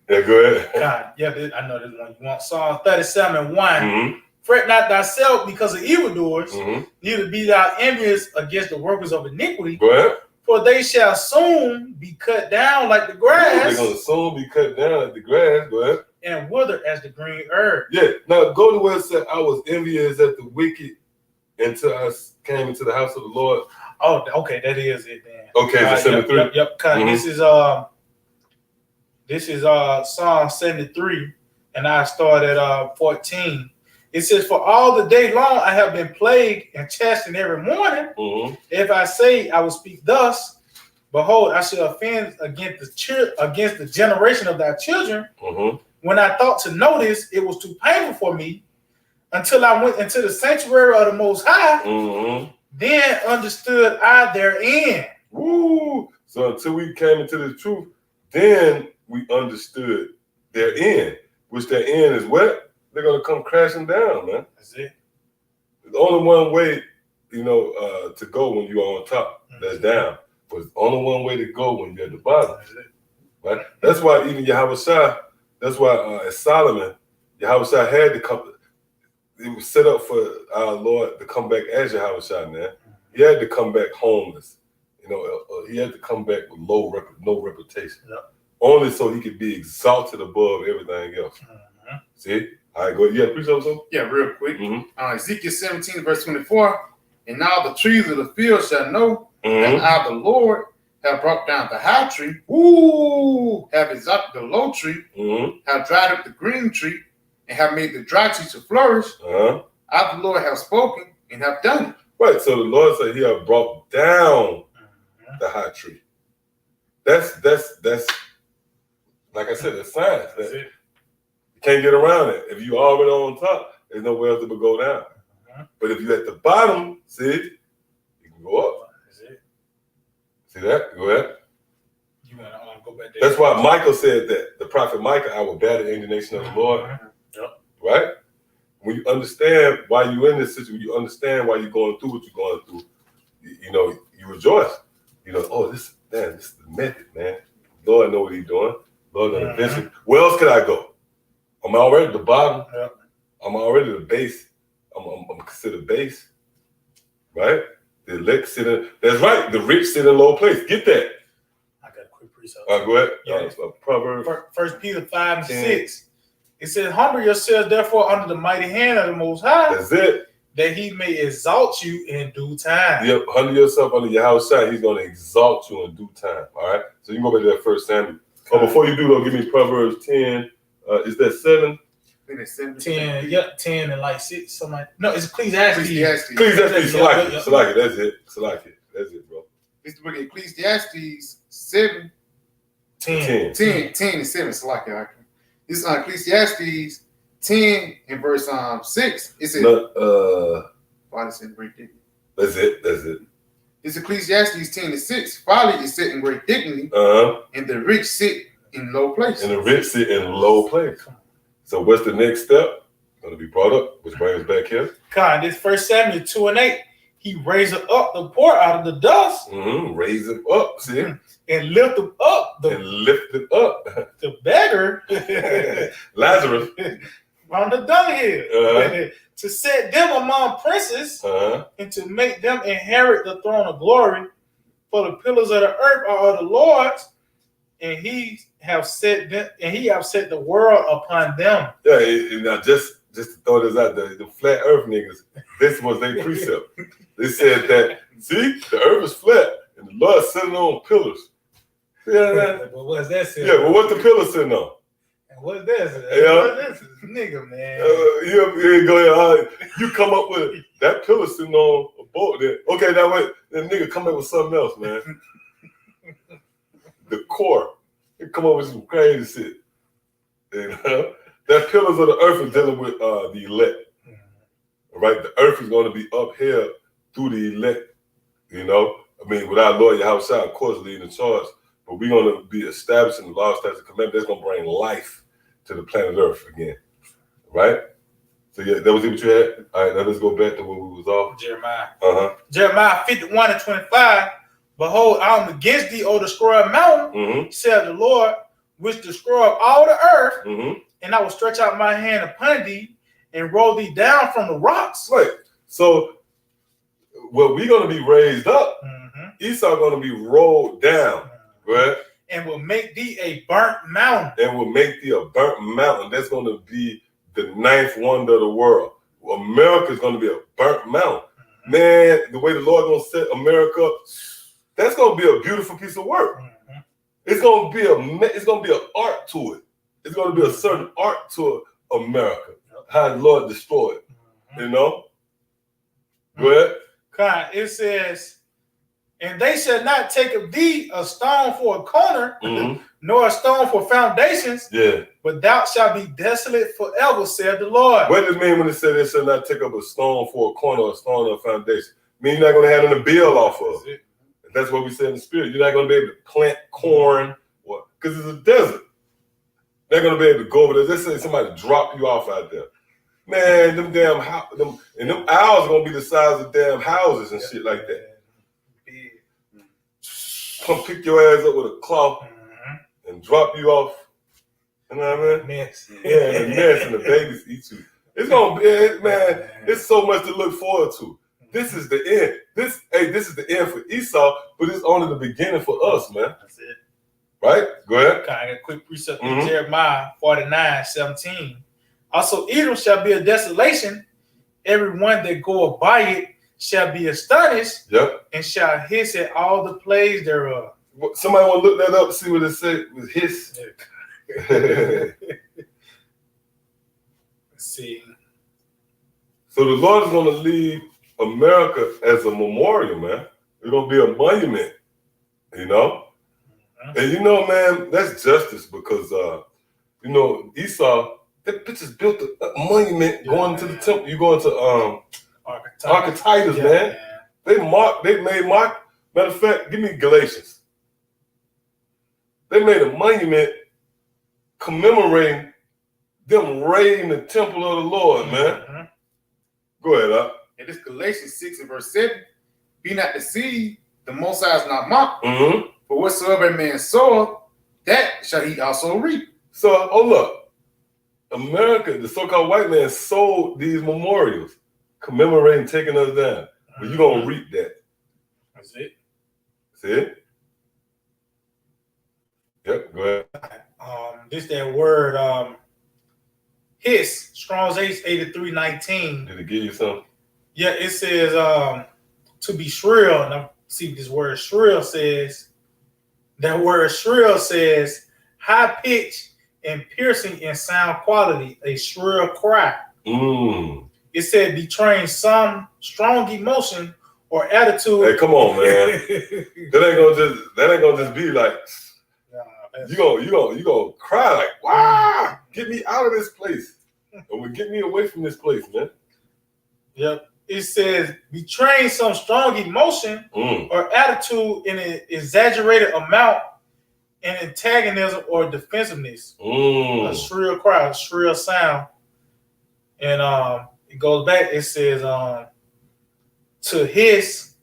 Yeah, go ahead. God, yeah, I know this one. You want Psalm 37:1. Mm-hmm. Fret not thyself because of evildoers, Mm-hmm. neither be thou envious against the workers of iniquity, Go ahead. for they shall soon be cut down like the They're grass gonna soon be cut down like the grass. Go ahead. and wither as the green herb. Yeah. Now go to where it said I was envious at the wicked until I came into the house of the Lord. Oh, okay, that is it then. Okay, it's 73. Yep. Mhm. This is Psalm 73, and I start at 14. It says, "For all the day long I have been plagued and chastened every morning. Mm-hmm. If I say I will speak thus, behold, I shall offend against the generation of thy children. Mm-hmm. When I thought to know this, it was too painful for me until I went into the sanctuary of the Most High. Mm-hmm. Then understood I therein." Woo! So until we came into the truth, then we understood their end, which their end is what? They're gonna come crashing down, man. That's it. There's only one way, to go when you're on top. That's down. But it's only one way to go when you're at the bottom. That's it. Right? That's why even Yahushua, that's why as Solomon, Yahushua had to come. It was set up for our Lord to come back as Yahushua, man. He had to come back homeless. He had to come back with no reputation. Yep. Only so he could be exalted above everything else. Mm-hmm. See? All right, go. Yeah, appreciate something? Yeah, real quick. Mm-hmm. Ezekiel 17, verse 24. And all the trees of the field shall know Mm-hmm. that I, the Lord, have brought down the high tree, have exalted the low tree, Mm-hmm. have dried up the green tree, and have made the dry tree to flourish. Uh-huh. I, the Lord, have spoken and have done it. Right. So the Lord said he had brought down the high tree. That's like I said, it's science. That's it. You can't get around it. If you already on top, there's nowhere else to go down. But if you're at the bottom, see, you can go up. That's it. See that? Go ahead. You want to go back there? That's why Michael said that. The prophet Micah, I will bear the indignation of the Lord. Yep. Right? When you understand why you're in this situation, you understand why you're going through what you're going through, you rejoice. This is the method, man. Lord know what he's doing. Lord gonna eventually. Where else could I go? I'm already at the bottom. Yep. I'm already the base. I'm considered base. Right? The elect sit in. That's right. The rich sit in low place. Get that. I got a quick precept. Go ahead. Yeah. Proverbs. 1 Peter 5 and 6. It says, "Humble yourselves therefore under the mighty hand of the Most High, That's it. that he may exalt you in due time." Yep. Humble yourself under your house side. He's going to exalt you in due time. All right. So you can go back to that 1 Samuel. Oh, before you do though, give me Proverbs 10. Is that 7? I think it's 7. 10, yep, 10 and like 6, something like. No, it's Ecclesiastes. Ecclesiastes. Salaki. That's it. Salaki. That's it, bro. It's the book of Ecclesiastes 7. 10. 10 and 7. Salaki. This is Ecclesiastes 10 and verse 6. It says, Folly is in great dignity. That's it. It's Ecclesiastes 10 and 6. Folly is set in great dignity, Uh-huh. and the rich sit in low place. And the rich sit in low place. So what's the next step? Going to be brought up, which brings us back here. God, this 1 Samuel 2:8. He raised up the poor out of the dust. Raise him up, see? And lift him up. The beggar. Lazarus. From the dunghill. To set them among princes. And to make them inherit the throne of glory. For the pillars of the earth are of the Lord's. And he have set the world upon them. Yeah, now just to throw this out there, the flat earth niggas, this was their precept. They said that, see, the earth is flat and the Lord sitting on pillars. Yeah, but what's that sitting on? What's the pillar sitting on? And what's this? What's this? Nigga, man. Go ahead. You come up with that pillar sitting on a boat there. Okay, now wait, that nigga come up with something else, man. The core. They come up with some crazy shit. You know? That pillars of the earth is dealing with the elect. Right? The earth is going to be upheld through the elect. You know? I mean, with our Lord Yahushua, of course, leading the charge. But we're going to be establishing the law, statutes, and commandments that's going to bring life to the planet Earth again. Right? So, yeah, that was it what you had? All right, now let's go back to where we was off. Jeremiah. Jeremiah 51:25. Behold, I am against thee, O destroyer mountain, said the Lord, which destroyeth all the earth, and I will stretch out my hand upon thee and roll thee down from the rocks. Right. So, well, we're going to be raised up. Esau going to be rolled down. Right? And will make thee a burnt mountain. That's going to be the ninth wonder of the world. America is going to be a burnt mountain. Man, the way the Lord going to set America up, that's going to be a beautiful piece of work. It's going to be an art to it. It's going to be a certain art to America. How the Lord destroyed it. You know? Go ahead. God, it says, and they shall not take of thee a stone for a corner, nor a stone for foundations, but thou shalt be desolate forever, said the Lord. What does it mean when it says they shall not take up a stone for a corner or a stone or a foundation? It means you're not going to have nothing to build off of. That's what we said in the spirit. You're not going to be able to plant corn because it's a desert. They're going to be able to go over there. Let's say somebody drop you off out there. Man, them owls are going to be the size of damn houses and shit like that. Come pick your ass up with a cloth and drop you off. You know what I mean? Mess. Yeah, and the mess and the babies eat you. It's gonna be, man. It's so much to look forward to. This is the end. This is the end for Esau, but it's only the beginning for us, man. That's it. Right? Go ahead. I got a quick precept in Jeremiah 49:17. Also, Edom shall be a desolation. Everyone that goeth by it shall be astonished, and shall hiss at all the plagues thereof. Somebody want to look that up, see what it said with hiss. Let's see. So the Lord is going to leave America as a memorial, man. It's going to be a monument, you know? And you know, man, that's justice because, you know, Esau, that bitches built a monument going to the temple. You going to, Archetypus, man. They made mark. Matter of fact, give me Galatians. They made a monument commemorating them raiding the temple of the Lord, man. Go ahead, up. And this Galatians 6:7. Be not deceived, the Most High is not mocked. For whatsoever a man soweth, that shall he also reap. So, hold up. America, the so-called white man, sold these memorials commemorating taking us down. But you're going to reap that. That's it. See it? Yep, go ahead. This that word, hiss, Strong's 83:19. Did it give you something? Yeah, it says to be shrill. And I see what this word shrill says. That word shrill says high pitch and piercing in sound quality, a shrill cry. It said betraying some strong emotion or attitude. Hey, come on, man. that ain't gonna just be like you gonna cry like, wow, get me out of this place. Or get me away from this place, man. Yep. It says betraying some strong emotion or attitude in an exaggerated amount an antagonism or defensiveness. A Mm. shrill cry, a shrill sound. And it goes back, it says to hiss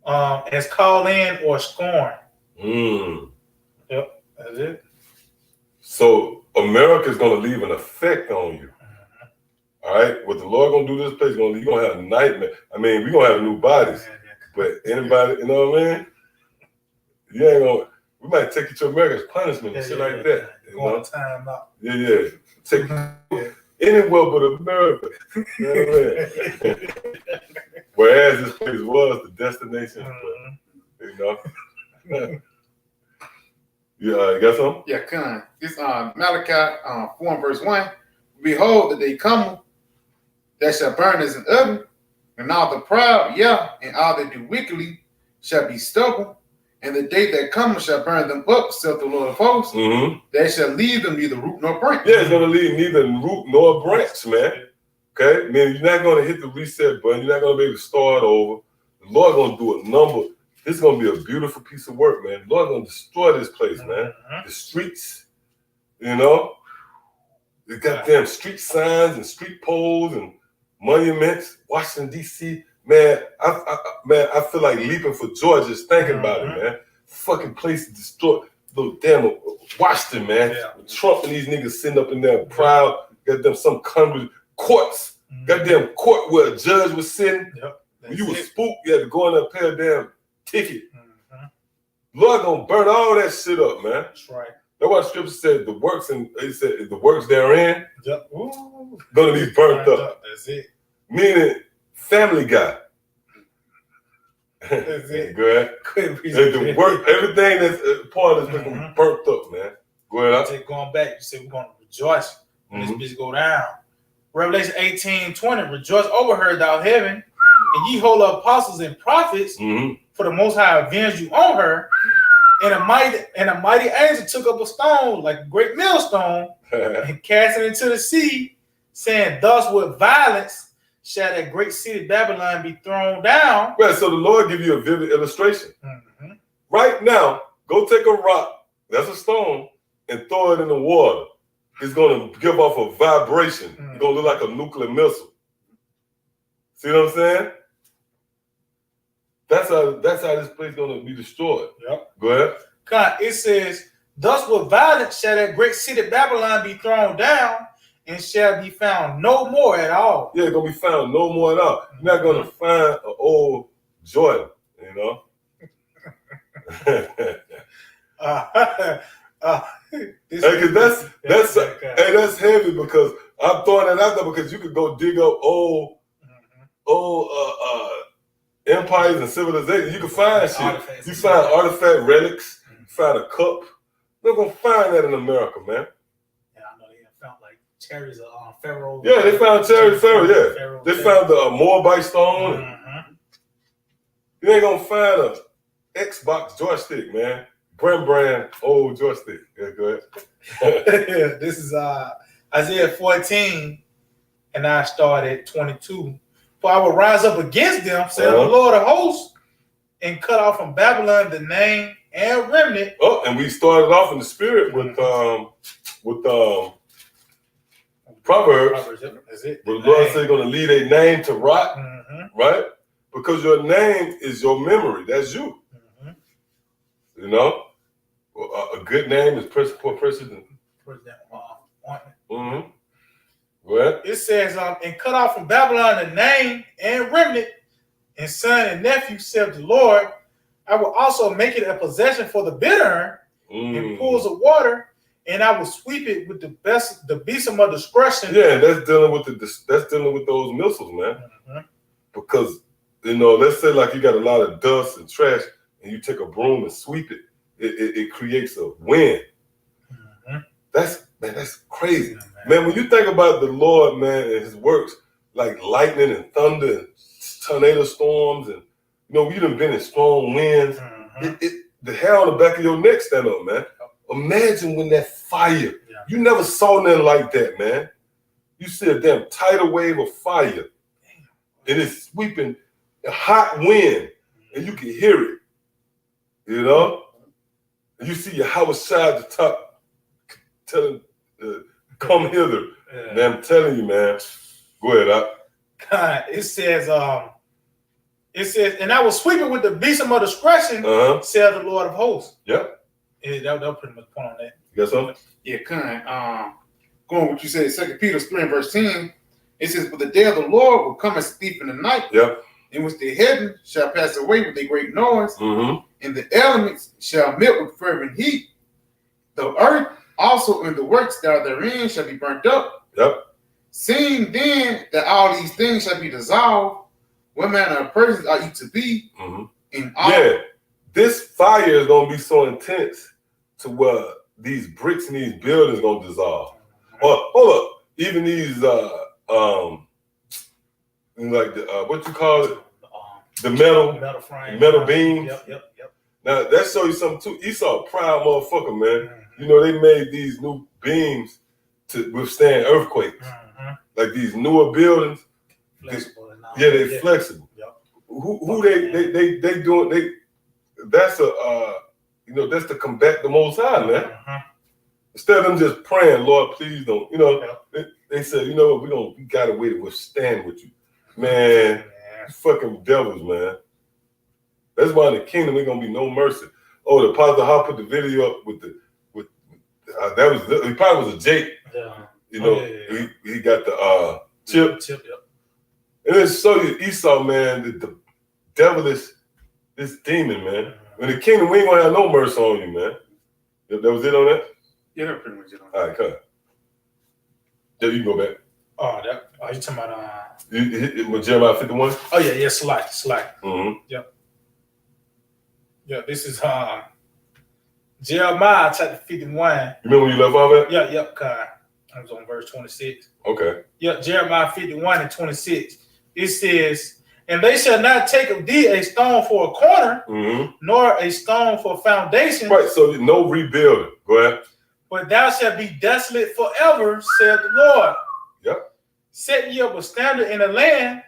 as call in or scorn. Mm. Yep, that's it. So America's gonna leave an effect on you. All right, what the Lord gonna do to this place? You're gonna have a nightmare. I mean, we're gonna have new bodies, but anybody, you know what I mean? You ain't gonna. We might take you to America as punishment and shit like that. You Going know? time out. Yeah. Take anywhere but America. You know what I mean? Whereas this place was the destination, but, you know. Yeah, you got something? Yeah, Khan. It's Malachi 4 and verse 1. Behold, that they come that shall burn as an oven, and all the proud, and all that do wickedly shall be stubble, and the day that cometh shall burn them up, saith the Lord of hosts. Mm-hmm. They shall leave them neither root nor branch. Yeah, it's gonna leave neither root nor branch, man. Okay, man, you're not gonna hit the reset button. You're not gonna be able to start over. The Lord gonna do a number. This is gonna be a beautiful piece of work, man. The Lord gonna destroy this place, man. The streets, you know, the goddamn street signs and street poles and monuments. Washington D.C. Man, I feel like leaping for joy just thinking about it, man. Fucking place destroyed. Little damn Washington, man. Yeah. Trump and these niggas sitting up in there proud. Goddamn some Congress courts. Goddamn court where a judge was sitting. Yep. When you was spooked, you had to go in there and pay a damn ticket. Lord gonna burn all that shit up, man. That's right. That's why the scripture said the works, and it said the works therein Yep. Ooh. gonna be burnt up. That's it. Meaning, Family Guy. That's it. Go ahead. The work, everything that's part of this gonna be burnt up, man. Go ahead. Take going back, you said we're gonna rejoice when this bitch go down. Revelation 18:20, rejoice over her, thou heaven, and ye holy apostles and prophets, for the Most High avenged you on her. And a mighty angel took up a stone, like a great millstone, and cast it into the sea, saying, thus with violence shall that great city Babylon be thrown down. Well, so the Lord give you a vivid illustration. Right now, go take a rock, that's a stone, and throw it in the water. It's going to give off a vibration. It's going to look like a nuclear missile. See what I'm saying? That's how this place is going to be destroyed. Yep. Go ahead. God, it says, thus with violence shall that great city Babylon be thrown down, and shall be found no more at all. Yeah, it's going to be found no more at all. You're not going to find an old Jordan, you know? Because that's heavy, because I'm throwing that out there because you could go dig up old empires and civilizations. You can find shit. Artifacts. You find artifact relics. You find a cup. They're gonna find that in America, man. Yeah, I know they found like cherries of Pharaoh. Yeah, they found cherry Pharaoh. Yeah, they found the Moabite stone. You ain't gonna find a Xbox joystick, man. Brand old joystick. Yeah, go ahead. This is Isaiah 14, and I start at 22. For I will rise up against them, said the Lord of hosts, and cut off from Babylon the name and remnant. Oh, and we started off in the spirit with Proverbs. That's it. But the Lord said he's gonna lead a name to rot, right? Because your name is your memory. That's you. You know, a good name is poor precedent. What? It says, and cut off from Babylon the name and remnant, and son and nephew, said the Lord, I will also make it a possession for the bitter and pools of water, and I will sweep it with the besom of discretion. Yeah, that's dealing with those missiles, man. Because let's say like you got a lot of dust and trash, and you take a broom and sweep it. It creates a wind. That's crazy. Man, when you think about the Lord, man, and his works, like lightning and thunder and tornado storms, and we done been in strong winds, the hair on the back of your neck stand up, man. Imagine when that fire, you never saw nothing like that, man. You see a damn tidal wave of fire, and it's sweeping a hot wind, and you can hear it, And you see Yahweh Shai at the top telling, come hither. Yeah. Man, I'm telling you, man. Go ahead, God, it says, and I will sweep it with the besom of discretion, said the Lord of hosts. Yep. Yeah, that pretty much point on that. You got something? Yeah, going with what you said, 2 Peter 3 and verse 10, it says, but the day of the Lord will come as a thief in the night, Yep. in which the heaven shall pass away with a great noise, Mm-hmm. and the elements shall melt with fervent heat. The earth also and the works that are therein shall be burnt up. Yep. Seeing then that all these things shall be dissolved, what manner of persons are you to be? Mm-hmm. In all Yeah. This fire is going to be so intense to where these bricks and these buildings going to dissolve. Or, hold up. Even these, like, what you call it? The metal frame. metal beams. Yep. Now, that show you something, too. Esau, a proud motherfucker, man. Mm-hmm. You know, they made these new beams to withstand earthquakes. Mm-hmm. Like these newer buildings. Flexible and all. Yeah, they're flexible. Yep. Who they doing, that's that's to combat the Most High, man. Mm-hmm. Instead of them just praying, Lord, please don't, they said, you know what, we got a way to withstand with you. Man, you fucking devils, man. That's why in the kingdom ain't gonna be no mercy. Oh, the Apostle Hall put the video up with he probably was a Jake. Yeah. He got the chip. Yep. And it show you Esau, man, the devil is this demon, man. In the kingdom, we ain't gonna have no mercy on you, man. That was it on that? Yeah, that's pretty much it. All right, come on. Yeah, you can go back. Oh, you talking about With Jeremiah 51? Oh yeah, Slack. Mm-hmm. Yeah, this is Jeremiah chapter 51. You remember when you left off at? Yep, I was on verse 26. Okay. Yeah, Jeremiah 51 and 26. It says, and they shall not take of thee a stone for a corner, nor a stone for a foundation. Right, so no rebuilding. Go ahead. But thou shalt be desolate forever, said the Lord. Yep. Set ye up a standard in the land,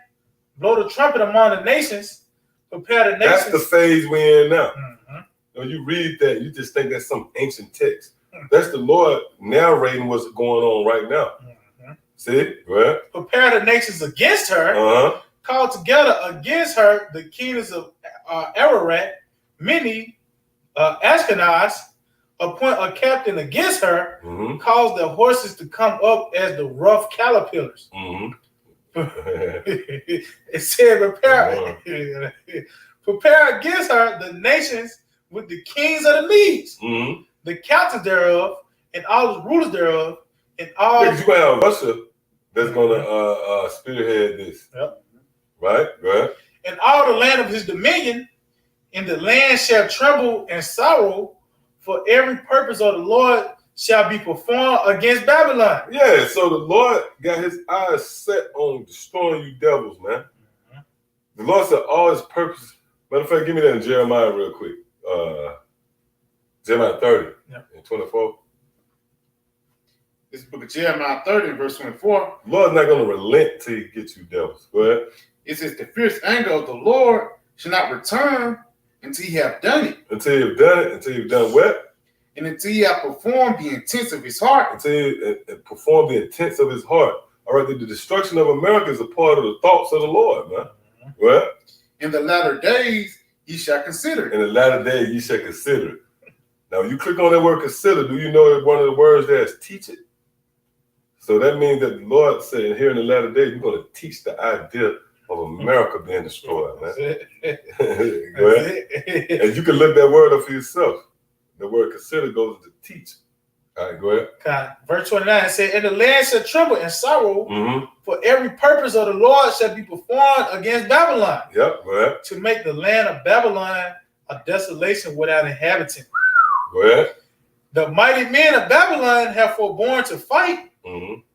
blow the trumpet among the nations, prepare the nations. That's the phase we're in now. Mm-hmm. When you read that, you just think that's some ancient text. That's the Lord narrating what's going on right now. Mm-hmm. See? Go ahead. Prepare the nations against her, call together against her the kings of Ararat, many Ashkenaz, appoint a captain against her, cause their horses to come up as the rough caterpillars. It said, prepare against her the nations with the kings of the Medes, the captains thereof, and all the rulers thereof, and all. Because you have Russia that's going to spearhead this. Yep. Right? Go ahead. And all the land of his dominion, and the land shall tremble and sorrow, for every purpose of the Lord shall be performed against Babylon. Yeah, so the Lord got his eyes set on destroying you devils, man. The Lord said all his purpose. Matter of fact, give me that in Jeremiah real quick. Jeremiah 30 and 24. This book of Jeremiah 30 verse 24. The Lord's not going to relent till he gets you devils. Go ahead. It says, the fierce anger of the Lord shall not return until he have done it. Until you've done it, until you've done what? And until he have performed the intents of his heart. Until you perform the intents of his heart. All right, the destruction of America is a part of the thoughts of the Lord, man. What? In the latter days, ye shall consider. In the latter days, ye shall consider it. Now, when you click on that word consider, do you know that one of the words there is teach it? So that means that the Lord said here in the latter days, you're going to teach the idea of America being destroyed, man. Go ahead. And you can look that word up for yourself. The word consider goes to teach. All right, go ahead. God. Verse 29 said, and the land shall tremble and sorrow, for every purpose of the Lord shall be performed against Babylon. Yep, go ahead. To make the land of Babylon a desolation without inhabitant. Go ahead. The mighty men of Babylon have forborne to fight.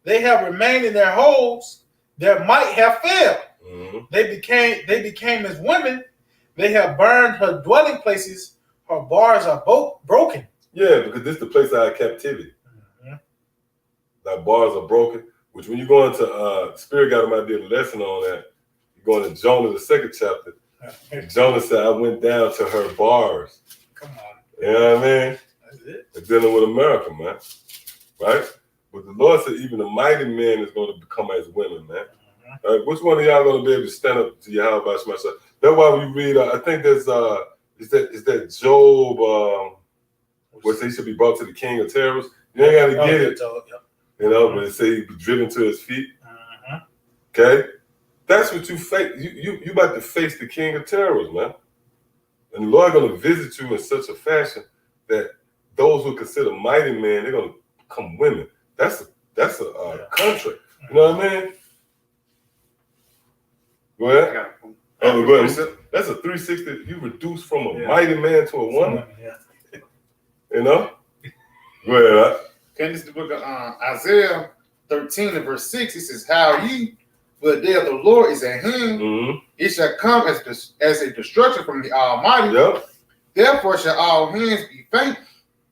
They have remained in their holes. Their might have failed. They became as women. They have burned her dwelling places. Her bars are broken. Yeah, because this is the place of our captivity. Our bars are broken. Which when you go into Spirit God might did a lesson on that. You go into Jonah, the 2nd chapter. Jonah said, I went down to her bars. Come on. You know what I mean? That's it. They're dealing with America, man. Right? But the Lord said even the mighty men is going to become as women, man. Right? Which one of y'all going to be able to stand up to Yahweh Shema? That's why we read, I think there's, is that Job, where it says he should be brought to the king of terrors? You ain't got to get it. You know, but it say he'd be driven to his feet. Okay? That's what you face. You about to face the king of terrors, man. And the Lord going to visit you in such a fashion that those who consider mighty men, they're going to become women. That's a contract. You know what I mean? Go ahead. Oh, go ahead. That's a 360. You reduce from a mighty man to a woman. You know? Go ahead. Right? Okay, this is the book of Isaiah 13 and verse 6. It says, "How ye, for the day of the Lord is at hand. It shall come as a destruction from the Almighty. Yep. Therefore shall all hands be faint,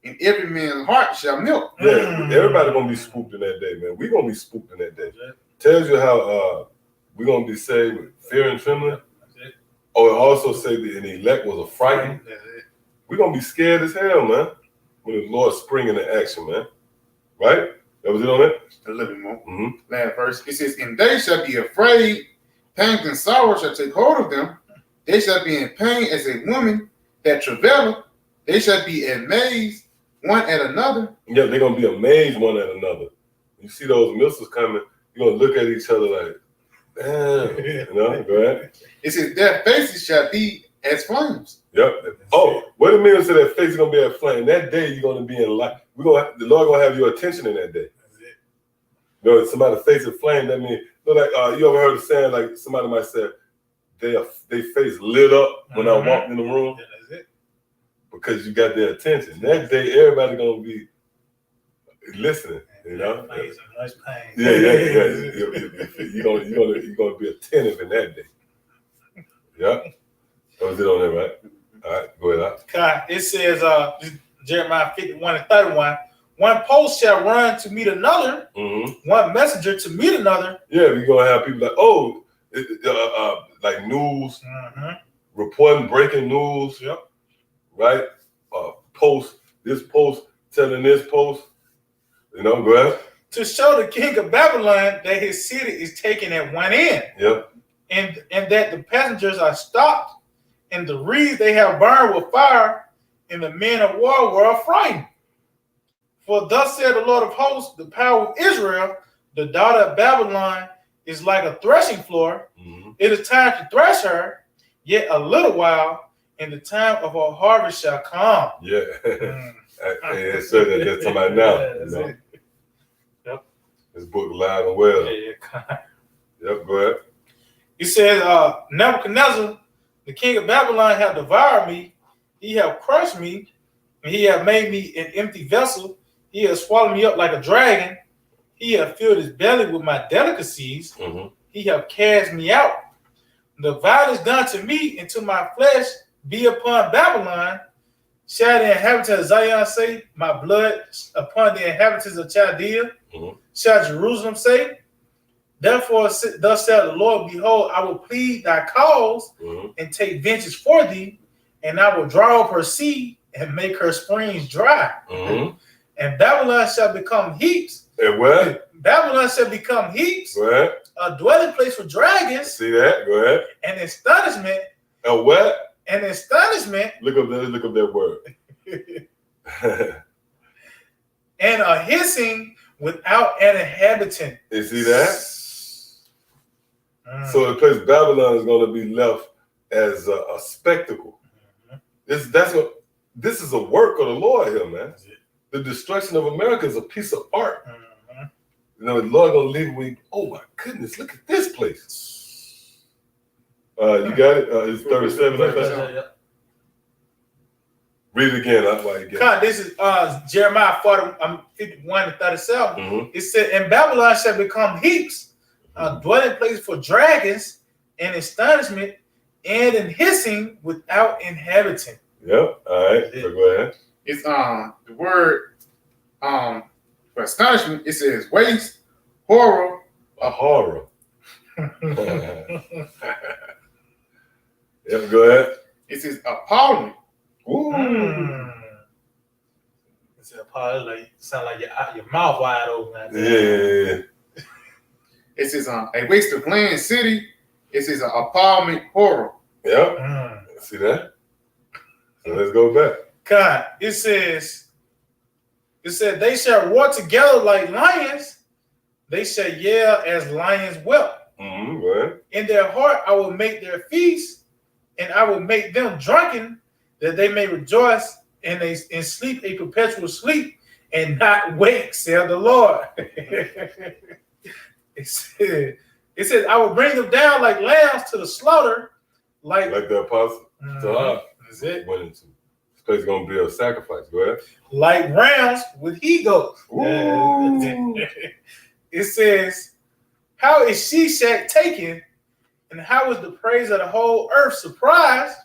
and every man's heart shall melt." Yeah, everybody gonna be spooked in that day, man. We gonna be spooked in that day. Tells you how we're gonna be saved with fear and trembling. Oh, it also say that the elect was a frightened. We're gonna be scared as hell, man, when the Lord spring into action, man. Right? That was it on that? A little bit more. Last verse. It says, "And they shall be afraid, pangs and sorrow shall take hold of them. They shall be in pain as a woman that travaileth. They shall be amazed one at another." Yeah, they're gonna be amazed one at another. You see those missiles coming, you're gonna look at each other like, damn. You know, go ahead. It says, "Their faces shall be as flames." Yep. Oh, what it means to that face is gonna be at flame. That day you're gonna be in light. The Lord gonna have your attention in that day. You know, somebody face of flame, that means, you know, like you ever heard of saying, like somebody might say, they face lit up when I walked in the room. Yeah, that's it. Because you got their attention. That day everybody gonna be listening, you know? Yeah. You're gonna be attentive in that day. Yeah. That was it on there, right? All right, go ahead. God, it says Jeremiah 51 and 31, "One post shall run to meet another, one messenger to meet another." Yeah, we're gonna have people like, oh, like news, reporting breaking news. Yep. Right? Post telling this post. You know, go ahead. "To show the king of Babylon that his city is taken at one end, Yep. and that the passengers are stopped, and the reeds they have burned with fire, and the men of war were frightened. For thus said the Lord of hosts, the power of Israel, the daughter of Babylon, is like a threshing floor. It is time to thresh her, yet a little while, and the time of her harvest shall come." Yeah. It said that that's about now. You know? Yep. This book live and well. Yeah. Yep, go ahead. He says, "Nebuchadnezzar, the king of Babylon, have devoured me. He have crushed me, and he have made me an empty vessel. He has swallowed me up like a dragon. He have filled his belly with my delicacies. He have cast me out. The violence done to me and to my flesh be upon Babylon. Shall the inhabitants of Zion say, my blood upon the inhabitants of Chaldea? Shall Jerusalem say, therefore thus said the Lord, behold, I will plead thy cause and take vengeance for thee, and I will draw up her sea and make her springs dry. And Babylon shall become heaps." And what? Babylon shall become heaps, Go ahead. a dwelling place for dragons. See that? Go ahead. And astonishment. A what? And astonishment. Look up that word. And a hissing without an inhabitant. You see that? So the place Babylon is going to be left as a spectacle. This is a work of the Lord here, man. The destruction of America is a piece of art. You know, the Lord gonna leave me. Oh my goodness, look at this place. You got it? It's 37. Read it again. That's why you get God, this is Jeremiah 51 and 37. It said, and Babylon shall become heaps, a dwelling place for dragons, and astonishment, and in hissing without inhabitant. Yep. All right. So go ahead. It's the word for astonishment. It says waste, horror, a horror. Yep. Go ahead. It says appalling. Ooh. Paul, like sound like your mouth wide open. Yeah. It says a waste of land city. It says an apartment horror. Yep. See that? So let's go back. God, it said they shall roar together like lions. They shall yell as lions whelp. Mm-hmm. Go ahead. In their heart I will make their feast, and I will make them drunken, that they may rejoice and sleep a perpetual sleep, and not wake, saith the Lord. It said, I will bring them down like lambs to the slaughter, like the apostle. That's it. Went into. This place is gonna be a sacrifice. Go ahead. Like rams with he-goats. It says, how is Shishak taken, and how is the praise of the whole earth surprised?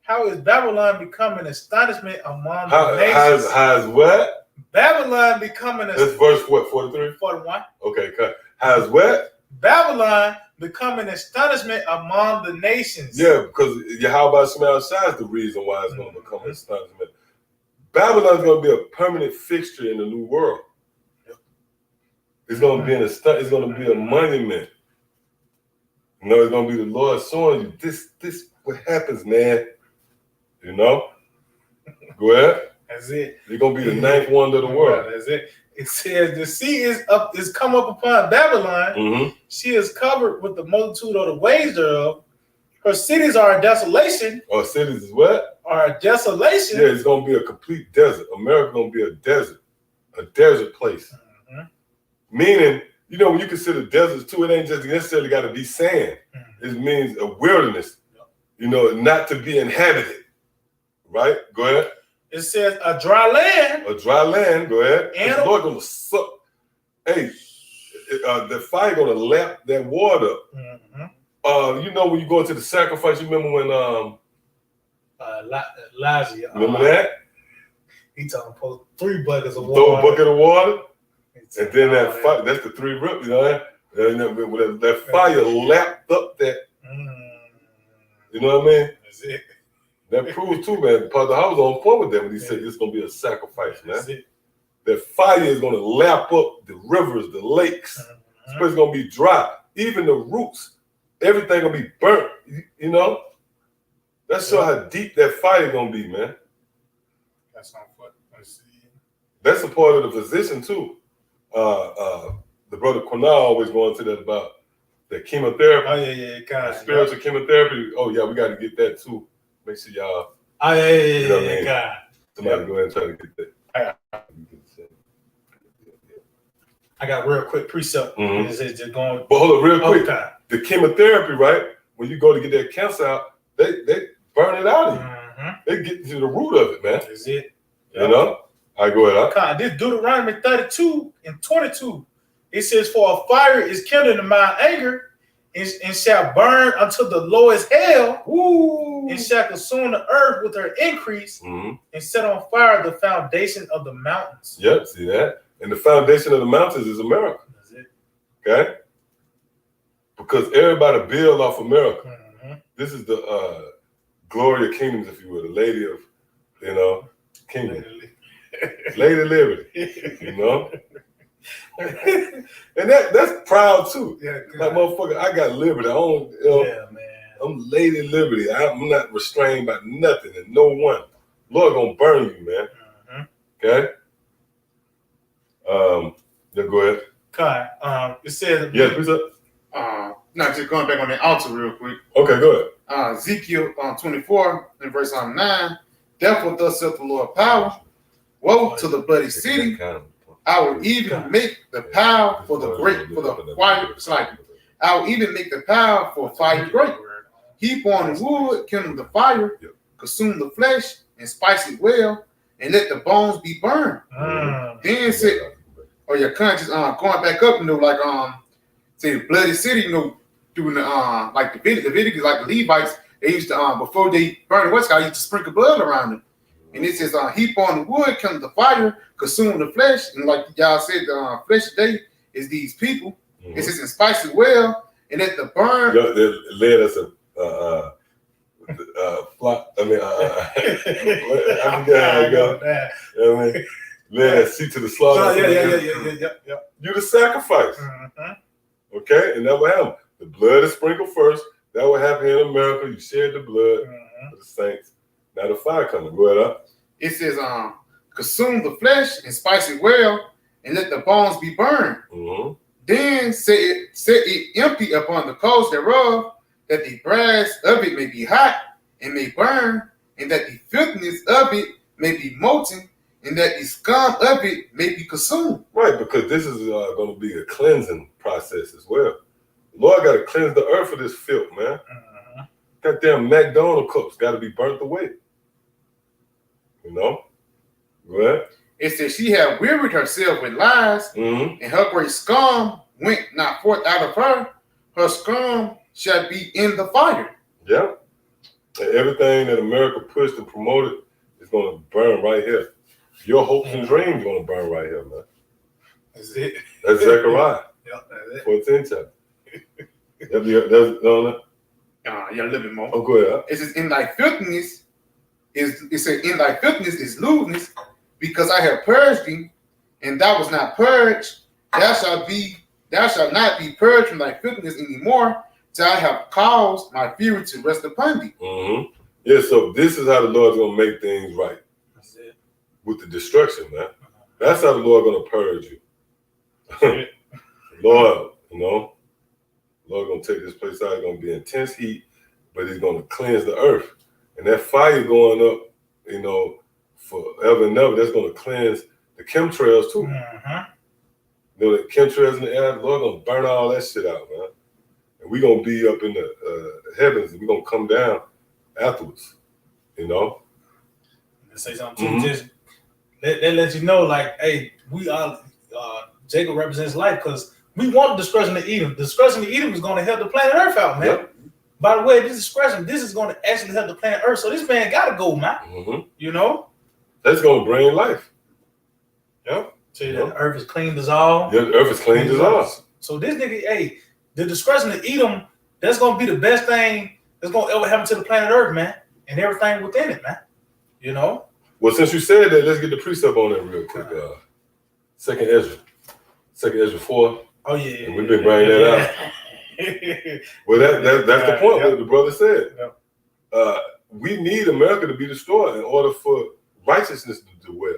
How is Babylon becoming astonishment among the nations? How is what? Babylon becoming That's verse what, 43? 41. Okay, cut. How's what? Babylon becoming astonishment among the nations. Yeah, because Yahweh Shema Shai is the reason why it's going to become an astonishment. Babylon's going to be a permanent fixture in the new world. It's going to be it's going to be a monument. You know, it's going to be the Lord showing you this what happens, man. You know? Go ahead. That's it. You're going to be the ninth wonder of the world. That's it. It says the sea is come up upon Babylon. Mm-hmm. She is covered with the multitude of the waves thereof. Her cities are a desolation. Our cities is what? Are a desolation. Yeah, it's going to be a complete desert. America's going to be a desert place. Mm-hmm. Meaning, you know, when you consider deserts too, it ain't just necessarily got to be sand. Mm-hmm. It means a wilderness, you know, not to be inhabited. Right? Go ahead. It says a dry land. A dry land, go ahead. And the Lord going to suck. Hey, the fire going to lap that water up. Mm-hmm. You know, when you go into the sacrifice, you remember when Elijah. Remember that? He talking about 3 buckets of Throw water. a bucket of water, and then that fire, that's the 3 rivers, you know? And that fire lapped up that, you know what I mean? That's it. That proves too, man. Pastor Howard was on point with that when he said it's going to be a sacrifice, man. That fire is going to lap up the rivers, the lakes. This place is going to be dry. Even the roots, everything going to be burnt, you know? That's show how deep that fire is going to be, man. That's on foot. Let's see. That's a part of the position too. The brother Cornell always going to that about the chemotherapy. Oh yeah, God. Spiritual chemotherapy. Oh yeah, we got to get that too. Make sure y'all. Oh yeah, you know what I mean? God. Somebody go ahead and try to get that. I got a real quick precept. Mm-hmm. It's just going. But hold up, real quick. Okay. The chemotherapy, right? When you go to get that cancer out, they burn it out of you. Mm-hmm. They get to the root of it, man. That's it. You know? All right, go ahead. God, this Deuteronomy 32 and 22. It says, for a fire is kindled in my anger, and shall burn unto the lowest hell. Woo. And shall consume the earth with her increase, and set on fire the foundation of the mountains. Yep, see that? And the foundation of the mountains is America. That's it. Okay? Because everybody build off America. Mm-hmm. This is the Gloria Kingdoms, if you will, the lady of, you know, kingdom. Lady Liberty, you know? And that's proud too. Yeah, like, motherfucker, I got liberty. I don't, you know, yeah, man. I'm Lady Liberty. I'm not restrained by nothing and no one. Lord gonna burn you, man. Mm-hmm. Okay? Yeah, go ahead. God, it says, Yeah, please up. Not just going back on the altar real quick. Okay, go ahead. Ezekiel 24 and verse 9. Therefore, thus saith the Lord power. Woe to the bloody city. I will even make the power for the fire. It's like I will even make the power for fire great. Heap on the wood, kindle the fire, consume the flesh, and spice it well, and let the bones be burned. Then said, or your conscience going back up, you know, like say the bloody city, you know, doing the like the Leviticus, like the Levites, they used to before they burn the West Side, used to sprinkle blood around them. And it says, heap on the wood, kindle the fire, consume the flesh. And like y'all said, the flesh today is these people. Mm-hmm. It says, and spice it well, and let the burn. They led us I forget how it go. You know what I mean? laying at seat to the slaughter. Yeah. You're the sacrifice. Mm-hmm. Okay? And that what happened. The blood is sprinkled first. That what happened in America. You shed the blood for the saints. Now the fire coming. Go ahead up. It says, consume the flesh and spice it well, and let the bones be burned. Mm-hmm. Then set it empty upon the coals thereof, that the brass of it may be hot and may burn, and that the filthiness of it may be molten, and that the scum of it may be consumed. Right, because this is going to be a cleansing process as well. The Lord got to cleanse the earth of this filth, man. Goddamn McDonald's cups got to be burnt away. You know? Go ahead. It says she had wearied herself with lies, and her great scum went not forth out of her. Her scum shall be in the fire. Yeah. And everything that America pushed and promoted is going to burn right here. Your hopes and dreams are going to burn right here, man. That's it. That's Zechariah. Yep, that's it. 14 chapter. That's on that. Yeah, a little bit more. Oh, go ahead. It says, in thy filthiness is lewdness, because I have purged thee, and thou was not purged. Thou shalt not be purged from thy filthiness anymore, till I have caused my fury to rest upon thee. Mm-hmm. Yeah, so this is how the Lord's going to make things right. That's it. With the destruction, man. That's how the Lord going to purge you. Lord, you know, Lord going to take this place out. It's going to be intense heat, but he's going to cleanse the earth. And that fire going up, you know, forever and ever, that's going to cleanse the chemtrails too. You know, the chemtrails in the air, the Lord going to burn all that shit out, man. And we're going to be up in the heavens, and we're going to come down afterwards, you know? Let's say something too. Just that lets you know, like, hey, we are, Jacob represents life, because we want the discretion to Edom. The discretion to Edom is going to help the planet Earth out, man. Yep. By the way, this discretion, this is going to actually help the planet Earth. So this man got to go, man. You know? That's going to bring life. Yep. So the earth is clean as all. Yeah, the earth is clean as all. So this nigga, hey, the discretion to Edom, that's going to be the best thing that's going to ever happen to the planet Earth, man. And everything within it, man. You know? Well, since you said that, let's get the precept on that real quick. Second Ezra 4. Oh, yeah. And we've been bringing that out. Well, that's the point what the brother said. We need America to be destroyed in order for righteousness to do well.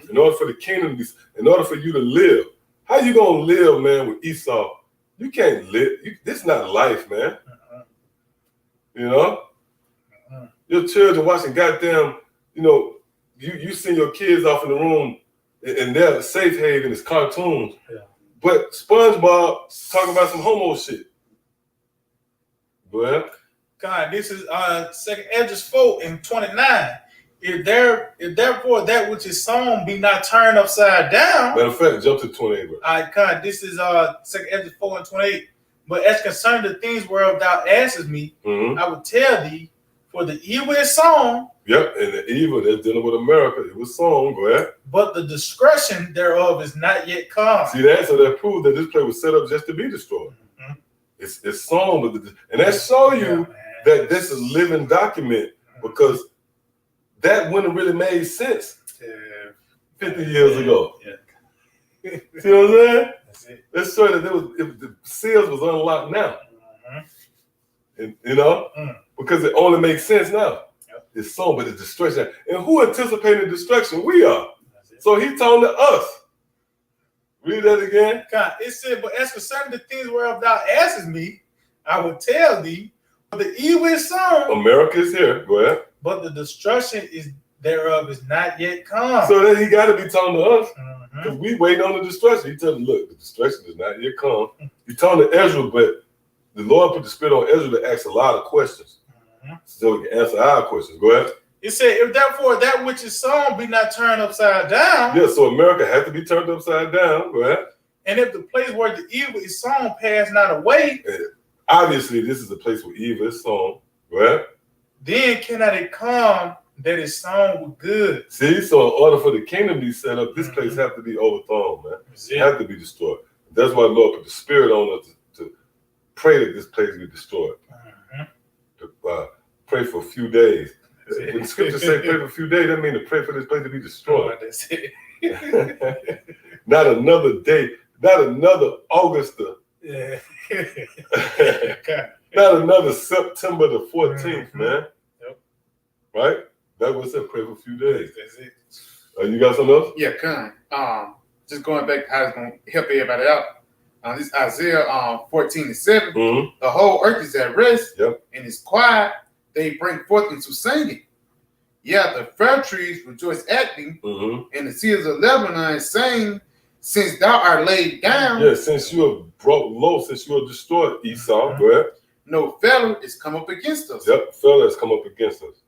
In order for the kingdom to be, in order for you to live. How you gonna live, man, with Esau? You can't live. This is not life, man. You know? Your children watching goddamn, you know, you send your kids off in the room and they're safe haven, it's cartoons. But SpongeBob talking about some homo shit. Well, God, this is 2nd Ezra 4 and 29. If therefore that which is sown be not turned upside down. Matter of fact, jump to 28, bro. God, this is 2nd Ezra 4 and 28. But as concerning the things whereof thou askest me, I would tell thee, for the evil is sown. Yep, and the evil that's dealing with America, it was sown. Go ahead. But the discretion thereof is not yet come. See that? So that proves that this place was set up just to be destroyed. It's sown, and that show you that this is a living document, because that wouldn't have really made sense 50 years ago. See what I'm saying? Let's show that the seals was unlocked now. And, you know, because it only makes sense now. It's sown, but it's destruction. And who anticipated destruction? We are. So he told to us. Read that again. God, it said, but as concerning the things whereof thou askest me, I will tell thee, for the evil is sown. America is here. Go ahead. But the destruction thereof is not yet come. So then he got to be talking to us, because we waiting on the destruction. He told him, look, the destruction is not yet come. He told to Ezra, but the Lord put the spirit on Ezra to ask a lot of questions, so he can answer our questions. Go ahead. It said, if therefore that which is sown be not turned upside down. Yeah, so America had to be turned upside down. Go ahead. And if the place where the evil is sown pass not away. Obviously, this is a place where evil is sown. Go ahead. Then cannot it come that is sown with good. See, so in order for the kingdom to be set up, this place have to be overthrown, man. It have to be destroyed. That's why the Lord put the spirit on us to pray that this place be destroyed. To pray for a few days. When the scripture say pray for a few days, that means to pray for this place to be destroyed. That's it. Not another day, not another Augusta, Yeah. not another September the 14th, man. Yep. Right? That was it. Pray for a few days. That's it. You got something else? Yeah, Con. Just going back to how it's going to help everybody out. This Isaiah 14:7. Mm-hmm. The whole earth is at rest, Yep. and is quiet. They bring forth into singing. Yeah, the fir trees rejoice at thee, Mm-hmm. and the cedars of Lebanon sing, since thou art laid down. Yeah, since you have brought low, since you have destroyed Esau, go ahead. No fellow is come up against us. Yep, fella has come up against us.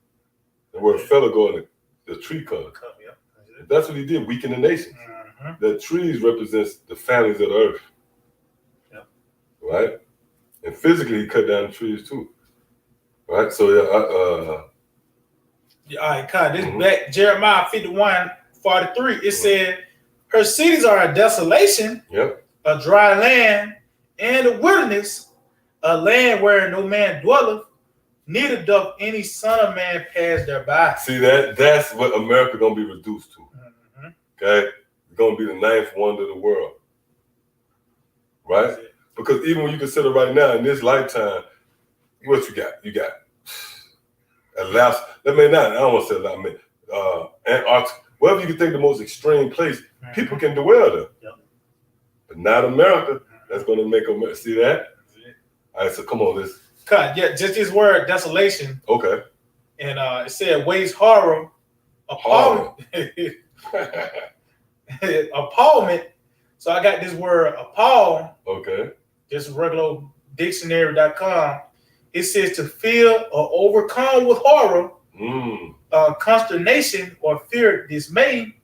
And where a fella go in the tree cover. Yep. That's what he did, weaken the nation. Mm-hmm. The trees represents the families of the earth. Yep. Right? And physically he cut down the trees too. Right? So yeah, All right, Con. This Mhm. back Jeremiah 51:43. It said, "Her cities are a desolation, yep. a dry land, and a wilderness, a land where no man dwelleth, neither doth any son of man pass thereby." See that's what America gonna be reduced to. Mhm. Okay? It's gonna be the ninth wonder of the world. Right? That's it. Because even when you consider right now in this lifetime, what you got? You got Alaska. I don't want to say Alaska, Antarctica. Wherever you can think the most extreme place, people can dwell there. Yep. But not America. That's going to make America. See that? That's it. All right, so come on, let's. Con, yeah, just this word desolation, Okay. and it said waste horror, appalling, appallment. So I got this word appall, Okay. just regular dictionary.com. It says to feel or overcome with horror, consternation, or fear, dismay.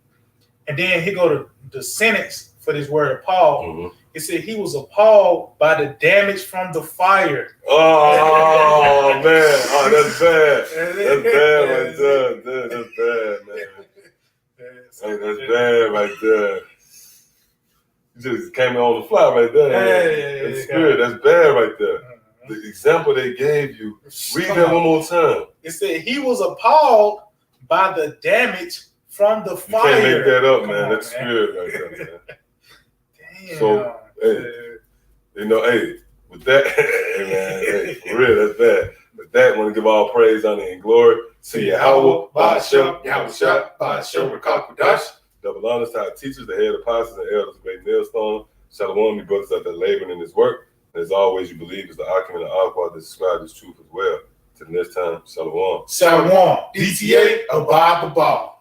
And then he go to the sentence for this word appall. Mm-hmm. It said he was appalled by the damage from the fire. Oh, man. Oh, that's bad. That's bad right there. That's bad, man. Hey, that's bad right there. You just came on the fly right there. That's spirit. That's bad right there. The example they gave you, read that one more time. It said he was appalled by the damage from the You fire. can't make that up, Come man. on, That's spirit right there, man. Damn. So, hey, with that, hey, man, hey, for real, that's bad. With that, I want to give all praise, honor, and glory to Yahweh, Ba'ashem, Yahushua, Ba'ashem, Rakakudash. Double honors to our teachers, the head apostles, and elders of Great Millstone. Shalom, your brothers out there laboring in this work. And as always, you believe is the Akim and the Aqua that describe this truth as well. Till next time, Shalom. Shalom. DTA, abide the ball.